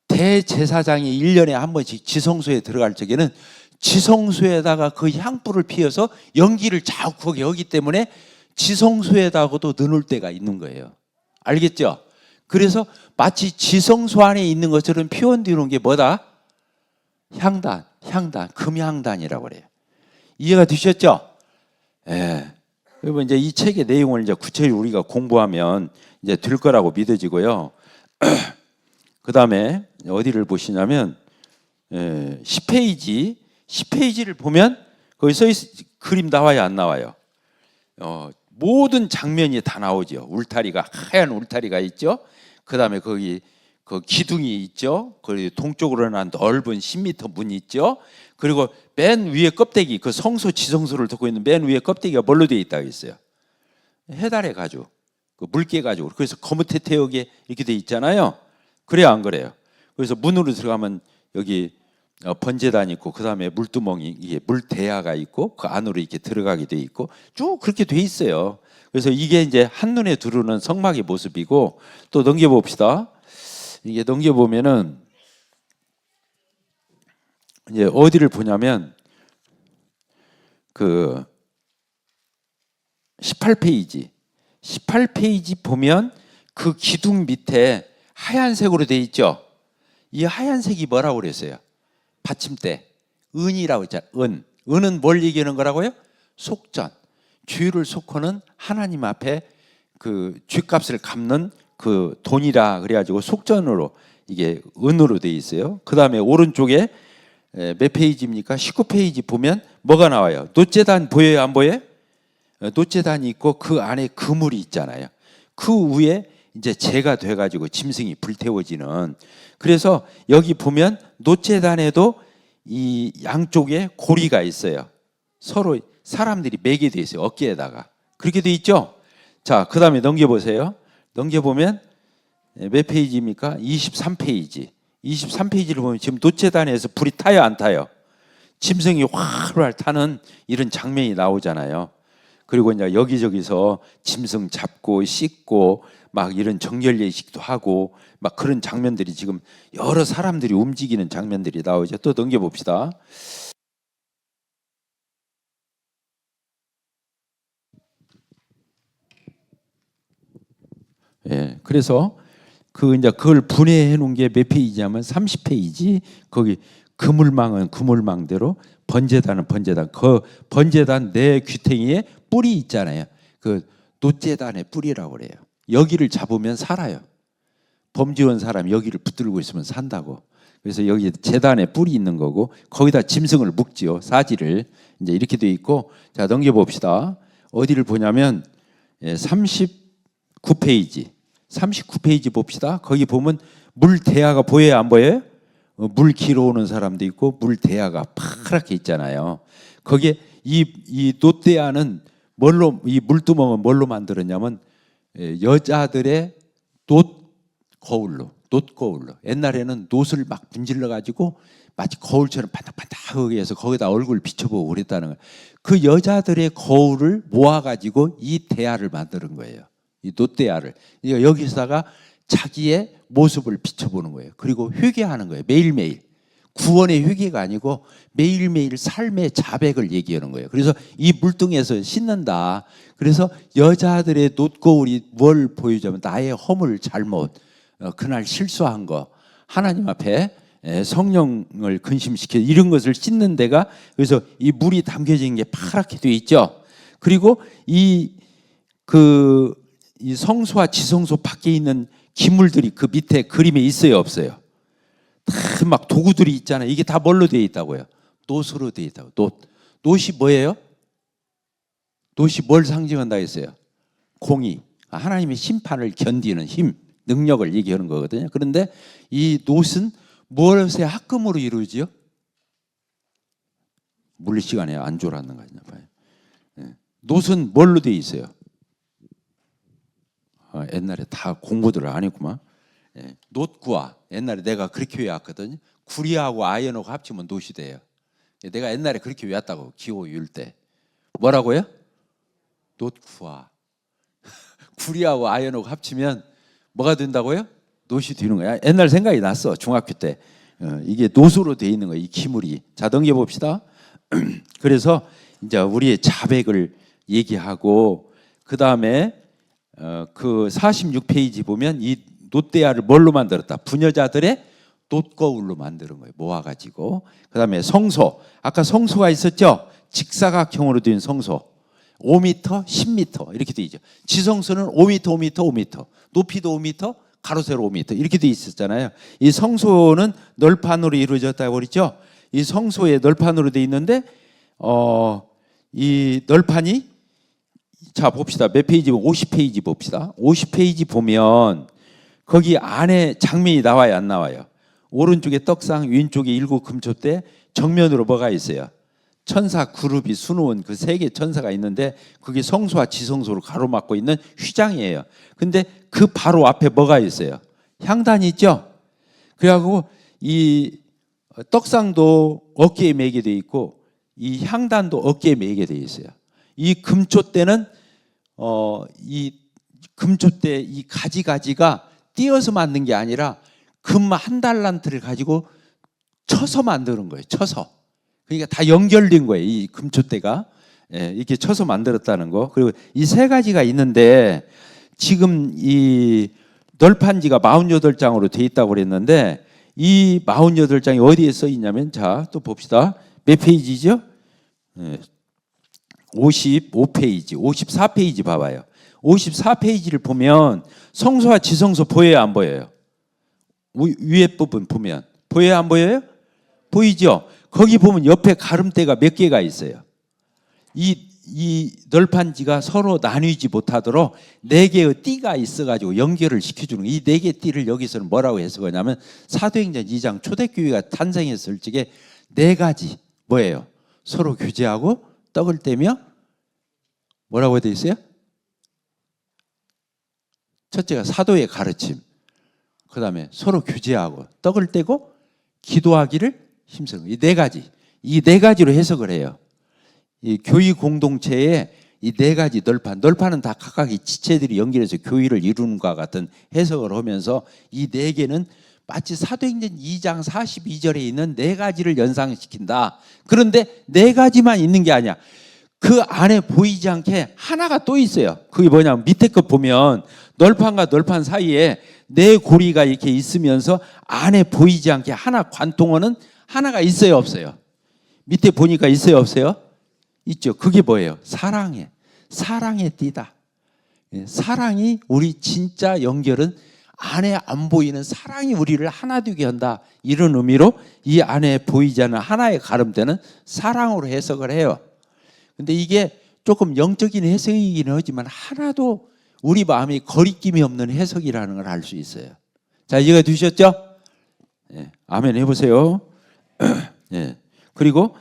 대제사장이 1년에 한 번씩 지성소에 들어갈 적에는 지성소에다가 그 향불을 피워서 연기를 자욱하게 하기 때문에 지성소에다가도 넣을 때가 있는 거예요. 알겠죠? 그래서 마치 지성소 안에 있는 것처럼 표현되는 게 뭐다? 향단, 금향단이라고 그래요. 이해가 되셨죠? 예. 그리고 이제 이 책의 내용을 이제 구체적으로 우리가 공부하면 이제 될 거라고 믿어지고요. 그 다음에 어디를 보시냐면 10페이지를 보면 거기 그림 나와요, 안 나와요? 모든 장면이 다 나오죠. 울타리가, 하얀 울타리가 있죠. 그 다음에 거기 그 기둥이 있죠. 그리고 동쪽으로는 넓은 10m 문이 있죠. 그리고 맨 위에 껍데기, 그 성소 지성소를 덮고 있는 맨 위에 껍데기가 뭘로 되어 있다고 했어요? 해달의 가죽, 그 물개 가죽. 그래서 거무태태하게 이렇게 되어 있잖아요. 그래요, 안 그래요? 그래서 문으로 들어가면 여기 번제단이 있고 그 다음에 물두멍이, 이게 물대야가 있고 그 안으로 이렇게 들어가게 돼 있고 쭉 그렇게 돼 있어요. 그래서 이게 이제 한눈에 들어오는 성막의 모습이고, 또 넘겨봅시다. 이게 넘겨보면은 이제 어디를 보냐면 그 18페이지 보면 그 기둥 밑에 하얀색으로 돼 있죠. 이 하얀색이 뭐라고 그랬어요? 받침대, 은이라고 했잖아요. 은은 뭘 얘기하는 거라고요? 속전, 죄를 속고는 하나님 앞에 그 죄값을 갚는 그 돈이라 그래가지고 속전으로, 이게 은으로 돼 있어요. 그 다음에 오른쪽에 몇 페이지입니까? 19페이지 보면 뭐가 나와요? 놋제단 보여요, 안 보여요? 놋제단이 있고 그 안에 그물이 있잖아요. 그 위에 이제 재가 돼가지고 짐승이 불태워지는. 그래서 여기 보면 놋제단에도 이 양쪽에 고리가 있어요. 서로 사람들이 매게 돼 있어요. 어깨에다가. 그렇게 돼 있죠? 자, 그 다음에 넘겨보세요. 넘겨보면 몇 페이지입니까? 23페이지. 23페이지를 보면 지금 노체단에서 불이 타요, 안 타요? 짐승이 활활 타는 이런 장면이 나오잖아요. 그리고 이제 여기저기서 짐승 잡고 씻고 막 이런 정결 예식도 하고 막 그런 장면들이 지금 여러 사람들이 움직이는 장면들이 나오죠. 또 넘겨봅시다. 예, 그래서 이제 그걸 분해해 놓은 게 몇 페이지냐면 30페이지. 거기 그물망은 그물망대로, 번제단은 번제단. 그 번제단 내 귀퉁이에 뿔이 있잖아요. 그 노제단의 뿔이라고 그래요. 여기를 잡으면 살아요. 범죄한 사람이 여기를 붙들고 있으면 산다고. 그래서 여기 제단에 뿔이 있는 거고 거기다 짐승을 묶지요. 사지를. 이제 이렇게 돼 있고, 자 넘겨봅시다. 어디를 보냐면 39페이지. 39페이지 봅시다. 거기 보면 물 대야가 보여요, 안 보여요? 물 길어 오는 사람도 있고 물 대야가 파랗게 있잖아요. 거기에 이 놋대야는 뭘로, 이 물두멍은 뭘로 만들었냐면 여자들의 놋거울로. 옛날에는 놋을 막 분질러 가지고 마치 거울처럼 반짝반짝하게 해서 거기다 얼굴 비춰보고 그랬다는 거예요. 그 여자들의 거울을 모아가지고 이 대야를 만드는 거예요. 이 놋대야를. 그러니까 여기서다가 자기의 모습을 비춰보는 거예요. 그리고 회개하는 거예요. 매일매일. 구원의 회개가 아니고 매일매일 삶의 자백을 얘기하는 거예요. 그래서 이 물등에서 씻는다. 그래서 여자들의 놋거울이 뭘 보여주냐면 나의 허물, 잘못, 그날 실수한 거, 하나님 앞에 성령을 근심시켜 이런 것을 씻는 데가, 그래서 이 물이 담겨진 게 파랗게 되어 있죠. 그리고 이 성소와 지성소 밖에 있는 기물들이 그 밑에 그림에 있어요, 없어요? 다 막 도구들이 있잖아요. 이게 다 뭘로 되어 있다고요? 놋으로 되어 있다고. 놋이 뭐예요? 놋이 뭘 상징한다 했어요? 공의, 하나님의 심판을 견디는 힘, 능력을 얘기하는 거거든요. 그런데 이 놋은 무엇의 합금으로 이루어지요? 물리 시간에 안 졸았는 거 봐요. 놋은 뭘로 되어 있어요? 옛날에 다 공부들을 안 했구만. 놋구와, 옛날에 내가 그렇게 외웠거든요. 구리하고 아연하고 합치면 놋이 돼요. 내가 옛날에 그렇게 외웠다고, 기호 율 때. 뭐라고요? 놋구와. 구리하고 아연하고 합치면 뭐가 된다고요? 놋이 되는 거야. 옛날 생각이 났어, 중학교 때. 이게 놋으로 돼 있는 거예요, 이 기물이. 자, 넘겨봅시다. 그래서 이제 우리의 자백을 얘기하고, 그 다음에 그 46페이지 보면 이 놋대야를 뭘로 만들었다? 부녀자들의 놋거울로 만드는 거예요. 모아가지고. 그 다음에 성소. 아까 성소가 있었죠? 직사각형으로 된 성소. 5m, 10m 이렇게 돼 있죠. 지성소는 5m, 5m, 5m. 높이도 5m, 가로 세로 5m 이렇게 돼 있었잖아요. 이 성소는 널판으로 이루어졌다고 그랬죠. 이 성소에 널판으로 돼 있는데 이 널판이, 자 봅시다. 몇 페이지? 50페이지 봅시다. 50페이지 보면 거기 안에 장면이 나와요, 안 나와요? 오른쪽에 떡상, 왼쪽에 일곱 금초대, 정면으로 뭐가 있어요? 천사 그룹이 수놓은 그 세 개 천사가 있는데 그게 성소와 지성소를 가로막고 있는 휘장이에요. 근데 그 바로 앞에 뭐가 있어요? 향단이 있죠. 그래갖고 이 떡상도 어깨에 매게 돼 있고 이 향단도 어깨에 매게 돼 있어요. 이 금초대는 이 금초대 이 가지가 띄어서 만든 게 아니라 금 한 달란트를 가지고 쳐서 만드는 거예요. 쳐서. 그러니까 다 연결된 거예요. 이 금초대가 이렇게 쳐서 만들었다는 거. 그리고 이 세 가지가 있는데 지금 이 널판지가 48장으로 돼 있다고 그랬는데 이 48장이 어디에 써 있냐면, 자, 또 봅시다. 몇 페이지죠? 55페이지, 54페이지 봐봐요. 54페이지를 보면 성소와 지성소 보여요, 안 보여요? 위에 부분 보면 보여요, 안 보여요? 보이죠? 거기 보면 옆에 가름대가 몇 개가 있어요. 이 널판지가 서로 나뉘지 못하도록 4개의 띠가 있어가지고 연결을 시켜주는, 이 4개 띠를 여기서는 뭐라고 해석하냐면 사도행전 2장 초대교회가 탄생했을 적에 네 가지 뭐예요? 서로 교제하고 떡을 떼며 뭐라고 되어 있어요? 첫째가 사도의 가르침, 그 다음에 서로 교제하고 떡을 떼고 기도하기를 힘쓰는 이 네 가지, 이 네 가지로 해석을 해요. 이 교회 공동체의 이 네 가지 널판은 다 각각의 지체들이 연결해서 교회를 이루는 것과 같은 해석을 하면서 이 네 개는 마치 사도행전 2장 42절에 있는 네 가지를 연상시킨다. 그런데 네 가지만 있는 게 아니야. 그 안에 보이지 않게 하나가 또 있어요. 그게 뭐냐면 밑에 거 보면 널판과 널판 사이에 네 고리가 이렇게 있으면서 안에 보이지 않게 하나 관통하는 하나가 있어요, 없어요? 밑에 보니까 있어요, 없어요? 있죠. 그게 뭐예요? 사랑의 띠다. 사랑이 우리 진짜 연결은 안에 안 보이는 사랑이 우리를 하나 되게 한다. 이런 의미로 이 안에 보이지 않는 하나의 가름대는 사랑으로 해석을 해요. 근데 이게 조금 영적인 해석이긴 하지만 하나도 우리 마음에 거리낌이 없는 해석이라는 걸 알 수 있어요. 자, 이해가 되셨죠? 예, 아멘 해보세요. 예. 그리고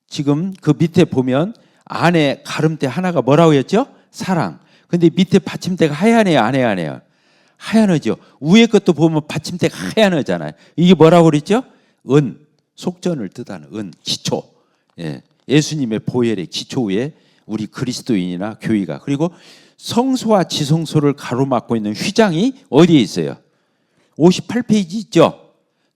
지금 그 밑에 보면 안에 가름대 하나가 뭐라고 했죠? 사랑. 근데 밑에 받침대가 하얀해요, 안 하얀해요? 하얀하죠. 위에 것도 보면 받침대가 하얀하잖아요. 이게 뭐라고 그랬죠? 속전을 뜻하는 기초. 예. 예수님의 보혈의 기초 위에 우리 그리스도인이나 교회가, 그리고 성소와 지성소를 가로막고 있는 휘장이 어디에 있어요? 58페이지 있죠?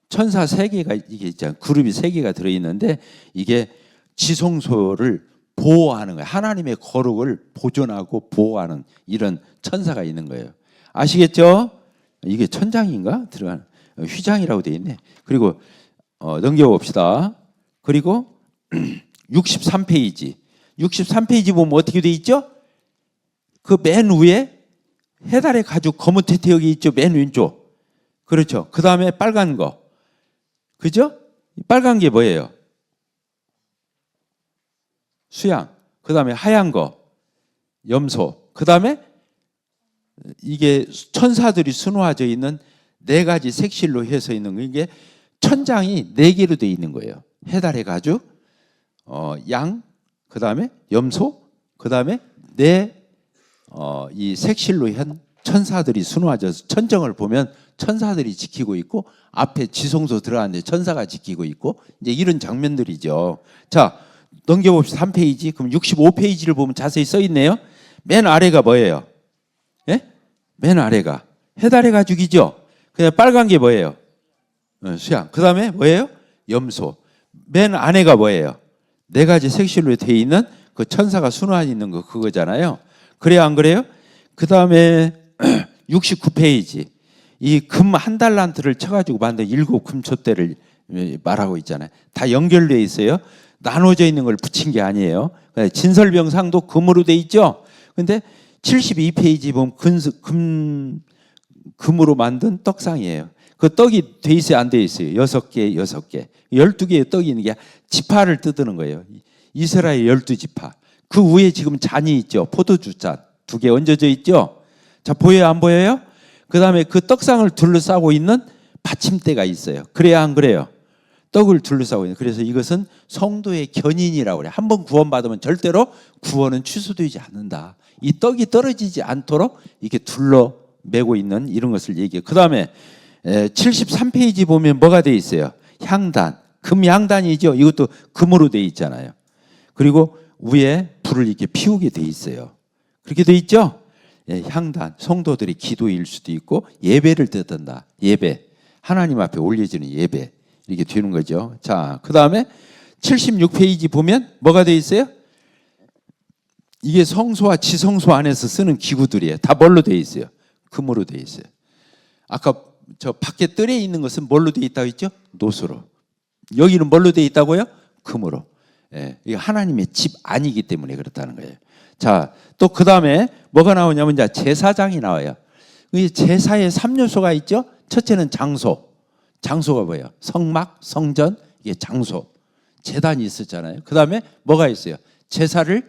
천사 3개가 이게 있잖아요. 그룹이 3개가 들어있는데 이게 지성소를 보호하는 거예요. 하나님의 거룩을 보존하고 보호하는 이런 천사가 있는 거예요. 아시겠죠? 이게 천장인가? 들어가는 휘장이라고 되어 있네. 그리고 넘겨봅시다. 그리고 63페이지 보면 어떻게 되어 있죠? 그 맨 위에 해달의 가죽 검은 태태역이 있죠. 맨 왼쪽. 그렇죠. 그 다음에 빨간 거. 그죠? 빨간 게 뭐예요? 수양. 그 다음에 하얀 거 염소. 그 다음에 이게 천사들이 수놓아져 있는 네 가지 색실로 해서 있는 이게 천장이 4개로 되어 있는 거예요. 해달의 가죽, 양, 그 다음에 염소, 그 다음에 이 색실로 한 천사들이 수놓아져서 천정을 보면 천사들이 지키고 있고 앞에 지성소 들어갔는데 천사가 지키고 있고 이제 이런 장면들이죠. 자, 넘겨봅시다. 3페이지. 그럼 65페이지를 보면 자세히 써 있네요. 맨 아래가 뭐예요? 예? 맨 아래가 해달의 가죽이죠. 그냥 빨간 게 뭐예요? 수양. 그 다음에 뭐예요? 염소. 맨 안에가 뭐예요? 4가지 색실로 되어 있는 그 천사가 수놓아 있는 거 그거잖아요. 그래요, 안 그래요? 그 다음에 69페이지. 이 금 1달란트를 쳐가지고 만든 7 금촛대를 말하고 있잖아요. 다 연결되어 있어요. 나눠져 있는 걸 붙인 게 아니에요. 진설병상도 금으로 돼 있죠. 근데 72페이지 보면 금으로 만든 떡상이에요. 그 떡이 돼 있어요, 안 돼 있어요? 6개. 12개의 떡이 있는 게 지파를 뜯는 거예요. 이스라엘 12지파. 그 위에 지금 잔이 있죠. 포도주 잔 2개 얹어져 있죠. 자, 보여요, 안 보여요? 그 다음에 그 떡상을 둘러싸고 있는 받침대가 있어요. 그래야 안 그래요? 떡을 둘러싸고 있는. 그래서 이것은 성도의 견인이라고 그래요. 한번 구원받으면 절대로 구원은 취소되지 않는다. 이 떡이 떨어지지 않도록 이렇게 둘러매고 있는 이런 것을 얘기해요. 그 다음에 73페이지 보면 뭐가 돼 있어요? 향단. 금향단이죠. 이것도 금으로 돼 있잖아요. 그리고 위에 불을 이렇게 피우게 돼 있어요. 그렇게 돼 있죠? 예, 향단. 성도들이 기도일 수도 있고 예배를 드린다. 예배. 하나님 앞에 올려지는 예배. 이렇게 되는 거죠. 자, 그 다음에 76페이지 보면 뭐가 돼 있어요? 이게 성소와 지성소 안에서 쓰는 기구들이에요. 다 뭘로 돼 있어요? 금으로 돼 있어요. 아까 저 밖에 뜰에 있는 것은 뭘로 돼 있다고 했죠? 노수로. 여기는 뭘로 돼 있다고요? 금으로. 예, 이게 하나님의 집 아니기 때문에 그렇다는 거예요. 자, 또 그 다음에 뭐가 나오냐면 이제 제사장이 나와요. 이 제사의 3요소가 있죠. 첫째는 장소. 장소가 뭐예요? 성막, 성전, 이게 장소. 제단이 있었잖아요. 그 다음에 뭐가 있어요? 제사를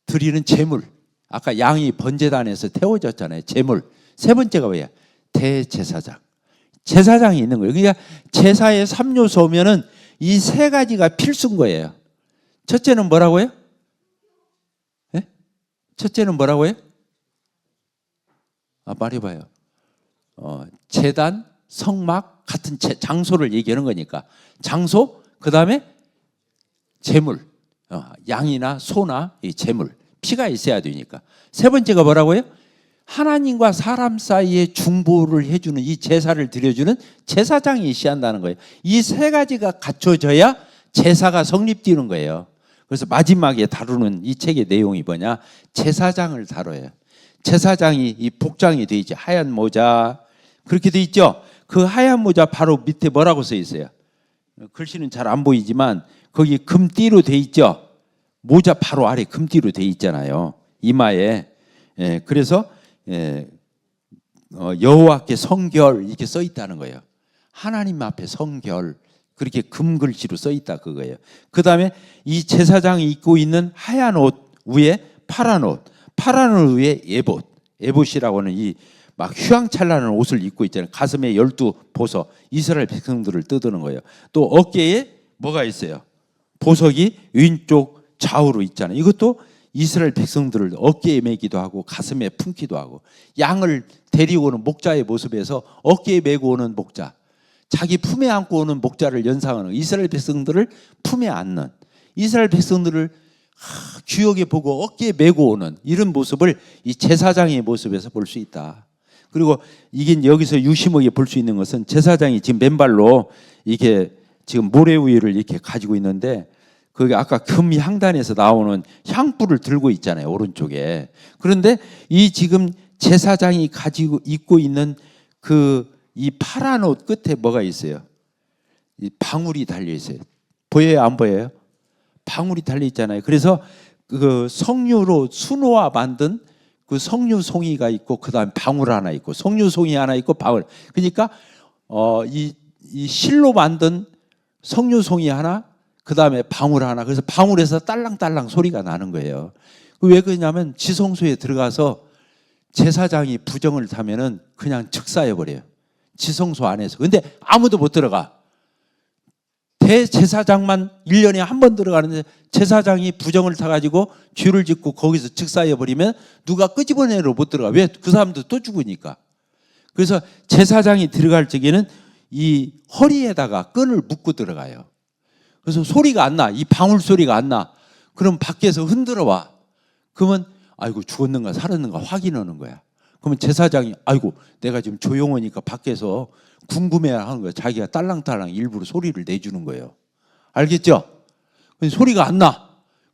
드리는 제물. 아까 양이 번제단에서 태워졌잖아요. 제물. 세 번째가 뭐예요? 대제사장. 제사장이 있는 거예요. 그러니까 제사의 3요소면은 이 세 가지가 필수인 거예요. 첫째는 뭐라고요? 네? 첫째는 뭐라고요? 말해봐요. 제단, 성막 같은 장소를 얘기하는 거니까. 장소, 그 다음에 제물, 양이나 소나 이 제물, 피가 있어야 되니까. 세 번째가 뭐라고요? 하나님과 사람 사이에 중보를 해주는 이 제사를 드려주는 제사장이 있어야 한다는 거예요. 이 세 가지가 갖춰져야 제사가 성립되는 거예요. 그래서 마지막에 다루는 이 책의 내용이 뭐냐? 제사장을 다뤄요. 제사장이 이 복장이 돼 있죠. 하얀 모자 그렇게 돼 있죠. 그 하얀 모자 바로 밑에 뭐라고 써 있어요? 글씨는 잘 안 보이지만 거기 금띠로 돼 있죠. 모자 바로 아래 금띠로 돼 있잖아요. 이마에. 그래서 여호와께 성결 이렇게 써 있다는 거예요. 하나님 앞에 성결 그렇게 금글씨로 써 있다 그거예요. 그 다음에 이 제사장이 입고 있는 하얀 옷 위에 파란 옷, 파란 옷 위에 에봇, 에봇이라고 하는 이 막 휘황찬란한 옷을 입고 있잖아요. 가슴에 12보석, 이스라엘 백성들을 떠드는 거예요. 또 어깨에 뭐가 있어요? 보석이 왼쪽 좌우로 있잖아요. 이것도 이스라엘 백성들을 어깨에 메기도 하고 가슴에 품기도 하고, 양을 데리고 오는 목자의 모습에서 어깨에 메고 오는 목자, 자기 품에 안고 오는 목자를 연상하는, 이스라엘 백성들을 품에 안는, 이스라엘 백성들을 귀하게 보고 어깨에 메고 오는 이런 모습을 이 제사장의 모습에서 볼 수 있다. 그리고 이게 여기서 유심하게 볼 수 있는 것은 제사장이 지금 맨발로 이게 지금 모래 위를 이렇게 가지고 있는데, 그게 아까 금 향단에서 나오는 향불을 들고 있잖아요, 오른쪽에. 그런데 이 지금 제사장이 가지고 입고 있는 이 파란 옷 끝에 뭐가 있어요? 이 방울이 달려 있어요. 보여요, 안 보여요? 방울이 달려 있잖아요. 그래서 그 석류로 순호와 만든 그 석류송이가 있고, 그 다음에 방울 하나 있고, 석류송이 하나 있고, 방울. 그러니까 이 실로 만든 석류송이 하나, 그 다음에 방울 하나. 그래서 방울에서 딸랑딸랑 소리가 나는 거예요. 왜 그러냐면 지성소에 들어가서 제사장이 부정을 타면은 그냥 즉사해 버려요. 지성소 안에서. 근데 아무도 못 들어가. 대제사장만 1년에 한 번 들어가는데, 제사장이 부정을 타가지고 죄를 짓고 거기서 즉사해 버리면 누가 끄집어내러 못 들어가. 왜? 그 사람도 또 죽으니까. 그래서 제사장이 들어갈 적에는 이 허리에다가 끈을 묶고 들어가요. 그래서 소리가 안 나. 이 방울 소리가 안 나. 그럼 밖에서 흔들어 와. 그러면 아이고 죽었는가 살았는가 확인하는 거야. 그러면 제사장이 아이고 내가 지금 조용하니까 밖에서 궁금해하는 거야. 자기가 딸랑딸랑 일부러 소리를 내주는 거예요. 알겠죠? 소리가 안 나.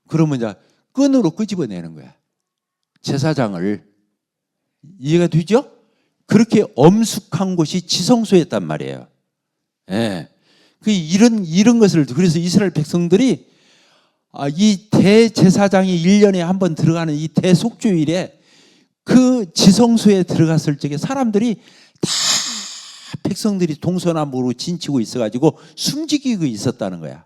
그러면 이제 끈으로 끄집어내는 거야. 제사장을. 이해가 되죠? 그렇게 엄숙한 곳이 지성소였단 말이에요. 예. 이런 것을, 그래서 이스라엘 백성들이 이 대제사장이 1년에 한 번 들어가는 이 대속죄일에 그 지성소에 들어갔을 적에 사람들이 다 백성들이 동서남북으로 진치고 있어가지고 숨지기고 있었다는 거야.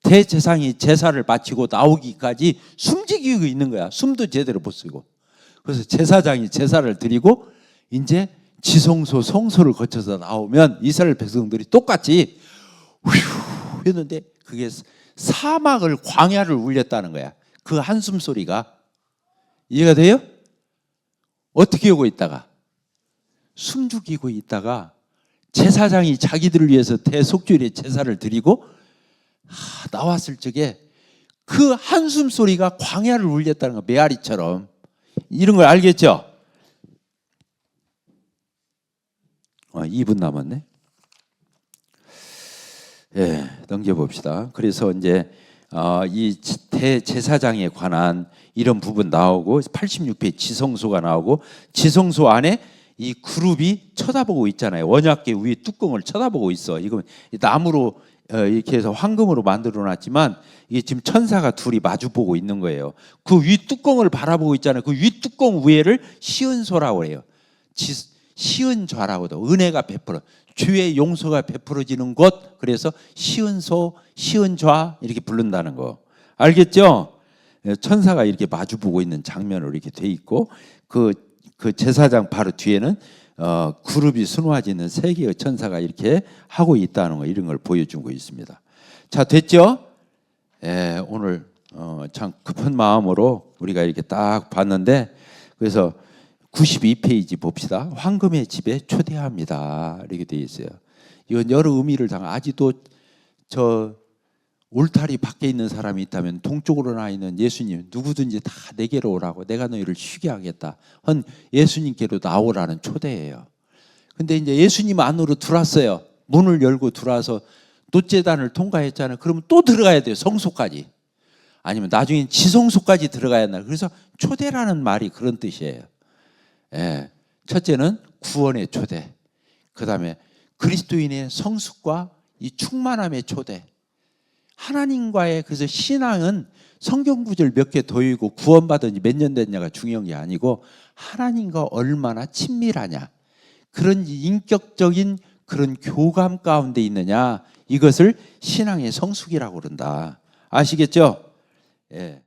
대제사장이 제사를 마치고 나오기까지 숨지기고 있는 거야. 숨도 제대로 못 쉬고. 그래서 제사장이 제사를 드리고 이제 지성소 성소를 거쳐서 나오면 이스라엘 백성들이 똑같이 휴 했는데 그게 사막을, 광야를 울렸다는 거야. 그 한숨 소리가. 이해가 돼요? 어떻게 오고 있다가 숨죽이고 있다가 제사장이 자기들을 위해서 대속죄일에 제사를 드리고 나왔을 적에 그 한숨 소리가 광야를 울렸다는 거야. 메아리처럼. 이런 걸 알겠죠? 2분 남았네. 예, 넘겨봅시다. 그래서 이제 이 대제사장에 관한 이런 부분 나오고 86페이지 지성소가 나오고, 지성소 안에 이 그룹이 쳐다보고 있잖아요. 원약계 위에 뚜껑을 쳐다보고 있어. 이건 나무로 이렇게 해서 황금으로 만들어 놨지만 이게 지금 천사가 둘이 마주보고 있는 거예요. 그 위 뚜껑을 바라보고 있잖아요. 그 위 뚜껑 위에를 시은소라고 해요. 시은좌라고도, 은혜가 베풀어, 주의 용서가 베풀어지는 곳. 그래서 시은소, 시은좌 이렇게 부른다는 거 알겠죠? 천사가 이렇게 마주보고 있는 장면으로 이렇게 돼 있고, 그 제사장 바로 뒤에는 그룹이 수놓아지는 세 개의 천사가 이렇게 하고 있다는 거, 이런 걸 보여주고 있습니다. 자, 됐죠? 예, 오늘 참 급한 마음으로 우리가 이렇게 딱 봤는데, 그래서 92페이지 봅시다. 황금의 집에 초대합니다. 이렇게 되어 있어요. 이건 여러 의미를 담아. 아직도 저 울타리 밖에 있는 사람이 있다면 동쪽으로 나 있는 예수님, 누구든지 다 내게로 오라고, 내가 너희를 쉬게 하겠다 한 예수님께로 나오라는 초대예요. 근데 이제 예수님 안으로 들어왔어요. 문을 열고 들어와서 놋제단을 통과했잖아요. 그러면 또 들어가야 돼요. 성소까지. 아니면 나중엔 지성소까지 들어가야 한다. 그래서 초대라는 말이 그런 뜻이에요. 예. 첫째는 구원의 초대, 그 다음에 그리스도인의 성숙과 이 충만함의 초대. 하나님과의, 그래서 신앙은 성경 구절 몇 개 더이고 구원받은 지 몇 년 됐냐가 중요한 게 아니고 하나님과 얼마나 친밀하냐, 그런 인격적인 그런 교감 가운데 있느냐, 이것을 신앙의 성숙이라고 그런다. 아시겠죠? 예.